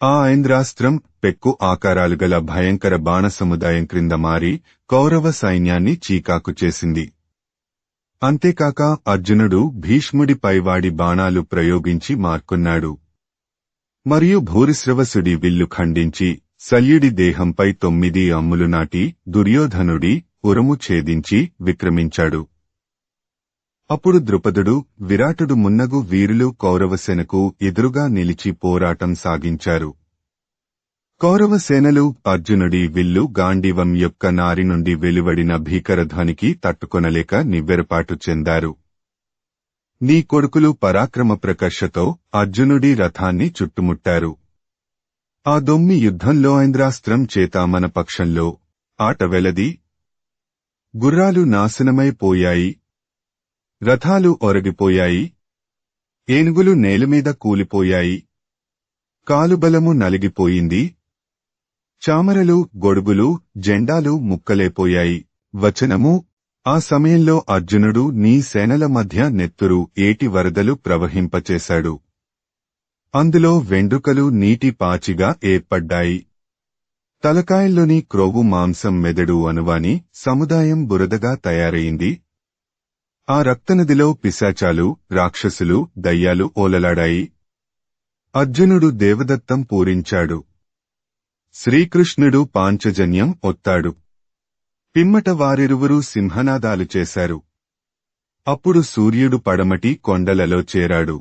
ఆ ఐంద్రాస్త్రం పెక్కు ఆకారాలు గల భయంకర బాణ సముదాయం క్రింద మారి కౌరవ సైన్యాన్ని చీకాకు చేసింది. అంతేకాక అర్జునుడు భీష్ముడిపై వాడి బాణాలు ప్రయోగించి మార్కొన్నాడు. మరియు భూరిశ్రవసుడి విల్లు ఖండించి శల్యుడి దేహంపై 9 అమ్ములు నాటి దుర్యోధనుడి ఉరము ఛేదించి విక్రమించాడు. అప్పుడు ద్రుపదుడు, విరాటుడు మున్నగు వీరులు కౌరవసేనకు ఎదురుగా నిలిచి పోరాటం సాగించారు. కౌరవసేనలు అర్జునుడి విల్లు గాంధీవం యొక్క నారి నుండి వెలువడిన భీకరధ్వనికి తట్టుకొనలేక నివ్వెరపాటు చెందారు. నీ కొడుకులు పరాక్రమ ప్రకర్షతో అర్జునుడి రథాన్ని చుట్టుముట్టారు. ఆ దొమ్మి యుద్ధంలో ఐంద్రాస్త్రం చేత మన పక్షంలో ఆట వెలది. గుర్రాలు నాశనమైపోయాయి, రథాలు ఒరగిపోయాయి, ఏనుగులు నేలమీద కూలిపోయాయి, కాలుబలము నలిగిపోయింది. చామరలు, గొడుగులు, జెండాలు ముక్కలైపోయాయి. వచనము: ఆ సమయంలో అర్జునుడు నీ సేనల మధ్య నెత్తురు ఏటి వరదలు ప్రవహింపచేశాడు. అందులో వెండ్రుకలు నీటి పాచిగా ఏర్పడ్డాయి. తలకాయల్లోని క్రొవ్వు, మాంసం, మెదడు అనువాని సముదాయం బురదగా తయారయింది. ఆ రక్తనదిలో పిశాచాలు, రాక్షసులు, దయ్యాలు ఓలలాడాయి. అర్జునుడు దేవదత్తం పూరించాడు. శ్రీకృష్ణుడు పాంచజన్యం ఒత్తాడు. పిమ్మట వారిరువురూ సింహనాదాలు చేశారు. అప్పుడు సూర్యుడు పడమటి కొండలలో చేరాడు.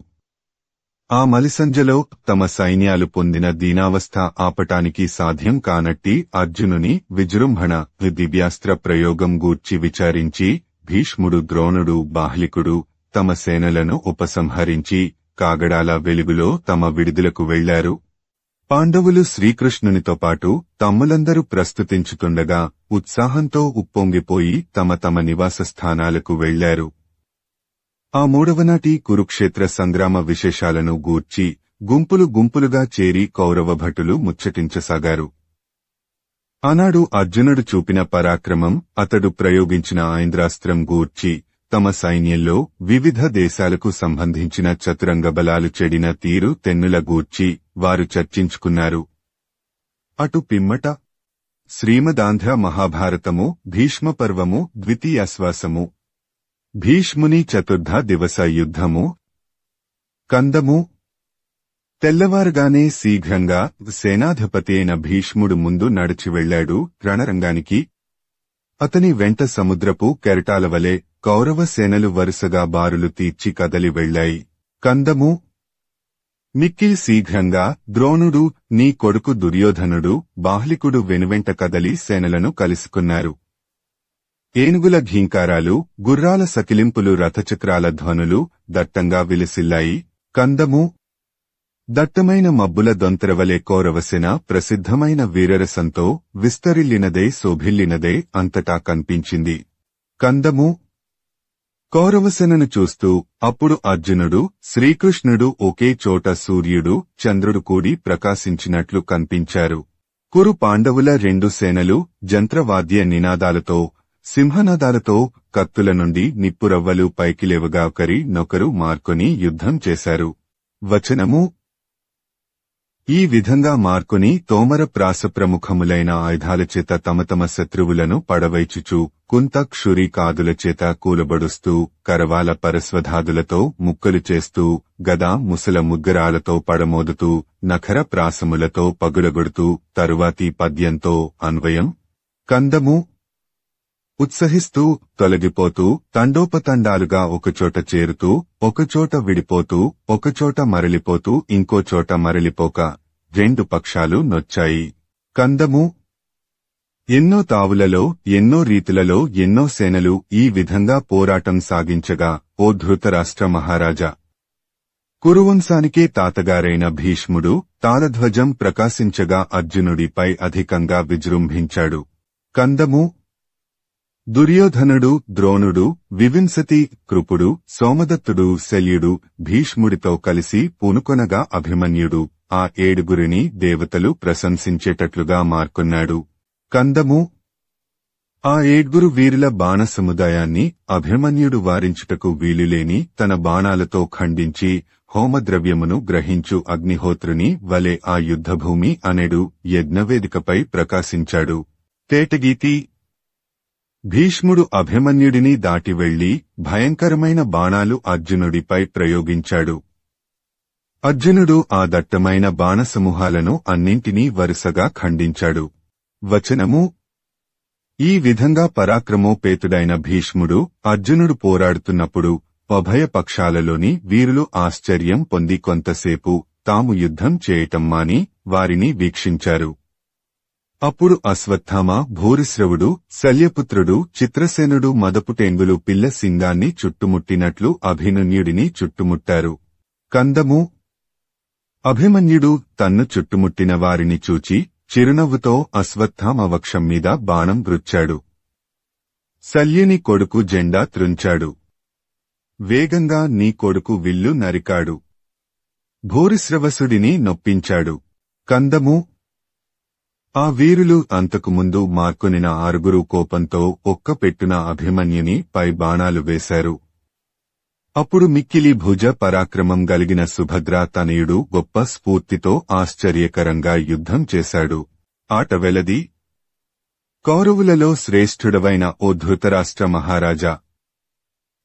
ఆ మలిసంజలో తమ సైన్యాలు పొందిన దీనావస్థ ఆపటానికి సాధ్యం కానట్టి అర్జునుని విజృంభణ దివ్యాస్త్ర ప్రయోగం గూర్చి విచారించి భీష్ముడు, ద్రోణుడు, బాహ్లికుడు తమ సేనలను ఉపసంహరించి కాగడాల వెలుగులో తమ విడుదలకు వెళ్లారు. పాండవులు శ్రీకృష్ణునితో పాటు తమ్ములందరూ ప్రస్తుతించుతుండగా ఉత్సాహంతో ఉప్పొంగిపోయి తమ తమ నివాస స్థానాలకు వెళ్లారు. ఆ మూడవనాటి కురుక్షేత్ర సంగ్రామ విశేషాలను గూర్చి గుంపులు గుంపులుగా చేరి కౌరవ భటులు ముచ్చటించసాగారు. ఆనాడు అర్జునుడు చూపిన పరాక్రమం, అతడు ప్రయోగించిన ఐంద్రాస్త్రం గూర్చి, తమ సైన్యంలో వివిధ దేశాలకు సంబంధించిన చతురంగ బలాలు చెడిన తీరు తెన్నుల గూర్చి వారు చర్చించుకున్నారు. అటు పిమ్మట శ్రీమదాంధ్ర మహాభారతము, భీష్మపర్వము, ద్వితీయాశ్వాసము, భీష్ముని చతుర్థ దివస యుద్ధము, కందము. తెల్లవారుగానే శీఘ్రంగా సేనాధిపతి అయిన భీష్ముడు ముందు నడిచి వెళ్లాడు రణరంగానికి. అతని వెంట సముద్రపు కెరటాల వలె కౌరవ సేనలు వరుసగా బారులు తీర్చి కదలి వెళ్లాయి. కందము. మిక్కిలి శీఘ్రంగా ద్రోణుడు, నీ కొడుకు దుర్యోధనుడు, బాహ్లికుడు వెనువెంట కదలి సేనలను కలుసుకున్నారు. ఏనుగుల ఘీంకారాలు, గుర్రాల సకిలింపులు, రథచక్రాల ధ్వనులు దట్టంగా విలసిల్లాయి. కందము. దట్టమైన మబ్బుల దొంతరవలే కౌరవసేన ప్రసిద్ధమైన వీరరసంతో విస్తరిల్లినదే, శోభిల్లినదే అంతటా కనిపించింది. కందము. కౌరవసేనను చూస్తూ అప్పుడు అర్జునుడు, శ్రీకృష్ణుడు ఒకే చోట సూర్యుడు, చంద్రుడు కూడి ప్రకాశించినట్లు కనిపించారు. కురు పాండవుల రెండు సేనలు జంత్రవాద్య నినాదాలతో, సింహనాదాలతో, కత్తుల నుండి నిప్పురవ్వలు పైకిలేవగా ఒకరి నొకరు మార్కొని యుద్ధం చేశారు. వచనము: ఈ విధంగా మార్కొని తోమర ప్రాసప్రముఖములైన ఆయుధాలచేత తమ తమ శత్రువులను పడవైచుచు, కుంత క్షురికాదులచేత కూలబడుస్తూ, కరవాల పరస్వధాదులతో ముక్కలు చేస్తూ, గదా ముసల ముగ్గరాలతో పడమోదుతూ, నఖర ప్రాసములతో పగులగొడుతూ, తరువాతి పద్యంతో అన్వయం. కందము. ఉత్సహిస్తూ, తొలగిపోతూ, తండోపతండాలుగా ఒకచోట చేరుతూ, ఒకచోట విడిపోతూ, ఒకచోట మరలిపోతూ, ఇంకోచోట మరలిపోక రెండు పక్షాలు నొచ్చాయి. కందము. ఎన్నో తావులలో, ఎన్నో రీతులలో ఎన్నో సేనలు ఈ విధంగా పోరాటం సాగించగా, ఓ ధృతరాష్ట్ర మహారాజా! కురువంశానికే తాతగారైన భీష్ముడు తాళధ్వజం ప్రకాశించగా అర్జునుడిపై అధికంగా విజృంభించాడు. కందము. దుర్యోధనుడు, ద్రోణుడు, వివింసతి, కృపుడు, సోమదత్తుడు, శల్యుడు భీష్ముడితో కలిసి పూనుకొనగా అభిమన్యుడు ఆ ఏడుగురిని దేవతలు ప్రశంసించేటట్లుగా మార్కొన్నాడు. కందము. ఆ ఏడుగురు వీరుల బాణ సముదాయాన్ని అభిమన్యుడు వారించుటకు వీలులేని తన బాణాలతో ఖండించి, హోమద్రవ్యమును గ్రహించు అగ్నిహోత్రుని వలె ఆ యుద్ధభూమి అనెడు యజ్ఞవేదికపై ప్రకాశించాడు. తేటగీతి. భీష్ముడు అభిమన్యుడిని దాటి వెళ్లి భయంకరమైన బాణాలు అర్జునుడిపై ప్రయోగించాడు. అర్జునుడు ఆ దట్టమైన బాణసమూహాలను అన్నింటినీ వరుసగా ఖండించాడు. వచనము: ఈ విధంగా పరాక్రమోపేతుడైన భీష్ముడు అర్జునుడు పోరాడుతున్నప్పుడు ఉభయ పక్షాలలోని వీరులు ఆశ్చర్యం పొంది కొంతసేపు తాము యుద్ధం చేయటం మాని వారిని వీక్షించారు. అప్పుడు అశ్వత్థామ, భూరిశ్రవుడు, శల్యపుత్రుడు, చిత్రసేనుడు మదపుటేంగులు పిల్ల సింగాన్ని చుట్టుముట్టినట్లు అభిమన్యుడిని చుట్టుముట్టారు. కందము. అభిమన్యుడు తన్ను చుట్టుముట్టిన వారిని చూచి చిరునవ్వుతో అశ్వత్థామ వక్షం మీద బాణం గుచ్చాడు. శల్యుని కొడుకు జెండా త్రుంచాడు. వేగంగా నీ కొడుకు విల్లు నరికాడు. భూరిశ్రవసుడిని నొప్పించాడు. కందము. ఆ వీరులు అంతకుముందు మార్కొనిన 6 కోపంతో ఒక్క పెట్టున అభిమన్యుని పై బాణాలు వేశారు. అప్పుడు మిక్కిలి భుజ పరాక్రమం గలిగిన సుభద్ర తనయుడు గొప్ప స్ఫూర్తితో ఆశ్చర్యకరంగా యుద్ధం చేశాడు. ఆట వెలది. కౌరవులలో శ్రేష్ఠుడవైన ఓ ధృతరాష్ట్ర మహారాజా!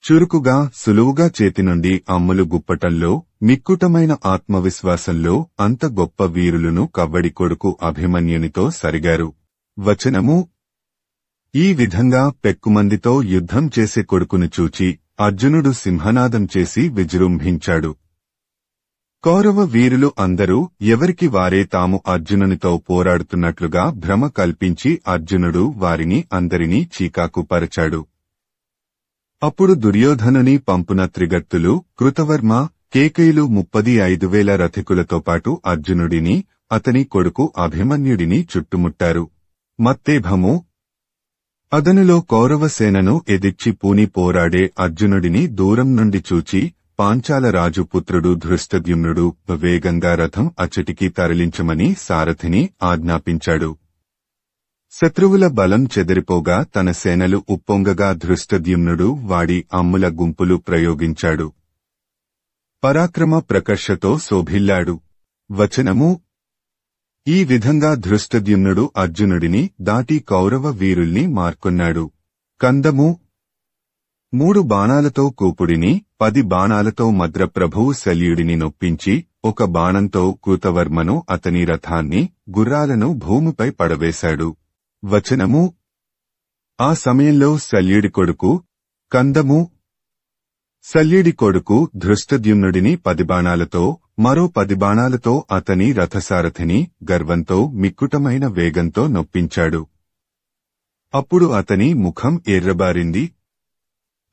చురుకుగా సులువుగా చేతి నుండి అమ్ములు గుప్పటంలో మిక్కుటమైన ఆత్మవిశ్వాసంలో అంత గొప్ప వీరులను కవ్వడి కొడుకు అభిమన్యునితో సరిగారు. వచనము: ఈ విధంగా పెక్కుమందితో యుద్ధం చేసే కొడుకును చూచి అర్జునుడు సింహనాదం చేసి విజృంభించాడు. కౌరవ వీరులు అందరూ ఎవరికి వారే తాము అర్జునునితో పోరాడుతున్నట్లుగా భ్రమ కల్పించి అర్జునుడు వారిని అందరినీ చీకాకు పరచాడు. అప్పుడు దుర్యోధనుని పంపున త్రిగర్తులు, కృతవర్మ, కేకయులు 35,000 రథికులతో పాటు అర్జునుడిని, అతని కొడుకు అభిమన్యుడిని చుట్టుముట్టారు. మత్తేభము అదనులో కౌరవసేనను ఎదిర్చి పూని పోరాడే అర్జునుడిని దూరం నుండి చూచి పాంచాల రాజు పుత్రుడు ధృష్టద్యుమ్నుడు వేగంగా రథం అచ్చటికి తరలించమని సారథిని ఆజ్ఞాపించాడు. శత్రువుల బలం చెదిరిపోగా తన సేనలు ఉప్పొంగగా ధృష్టద్యుమ్నుడు వాడి అమ్ముల గుంపులు ప్రయోగించాడు. పరాక్రమ ప్రకర్షతో శోభిల్లాడు. వచనము: ఈ విధంగా ధృష్టద్యుమ్నుడు అర్జునుడిని దాటి కౌరవ వీరుల్ని మార్కొన్నాడు. కందము: 3 బాణాలతో కూపుడిని, 10 బాణాలతో మద్రప్రభువు శల్యుడిని నొప్పించి 1 బాణంతో కృతవర్మను, అతని రథాన్ని, గుర్రాలను భూమిపై పడవేశాడు. వచనము: ఆ సమయంలో శల్యుడి కొడుకు కందము శల్యుడి కొడుకు ధృష్టద్యుమ్నుడిని 10 బాణాలతో, మరో 10 బాణాలతో అతని రథసారథిని గర్వంతో మిక్కుటమైన వేగంతో నొప్పించాడు. అప్పుడు అతని ముఖం ఎర్రబారింది.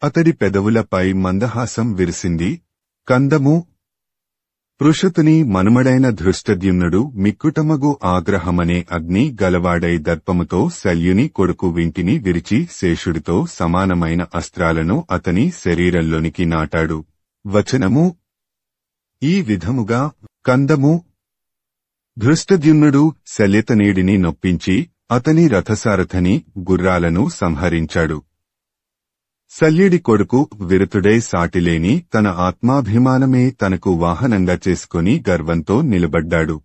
అతడి పెదవులపై మందహాసం విరిసింది. కందము పృషతుని మనుమడైన ధృష్టద్యుమ్నుడు మిక్కుటమగు ఆగ్రహమనే అగ్ని గలవాడై దర్పముతో శల్యుని కొడుకు వింటిని విరిచి శేషుడితో సమానమైన అస్త్రాలను అతని శరీరంలోనికి నాటాడు. వచనము: ఈ విధముగా కందము ధృష్టద్యుమ్నుడు శల్యతనీడిని నొప్పించి అతని రథసారథని గుర్రాలను సంహరించాడు. శల్యుడి కొడుకు విరుతుడై సాటిలేని తన ఆత్మాభిమానమే తనకు వాహనంగా చేసుకుని గర్వంతో నిలబడ్డాడు.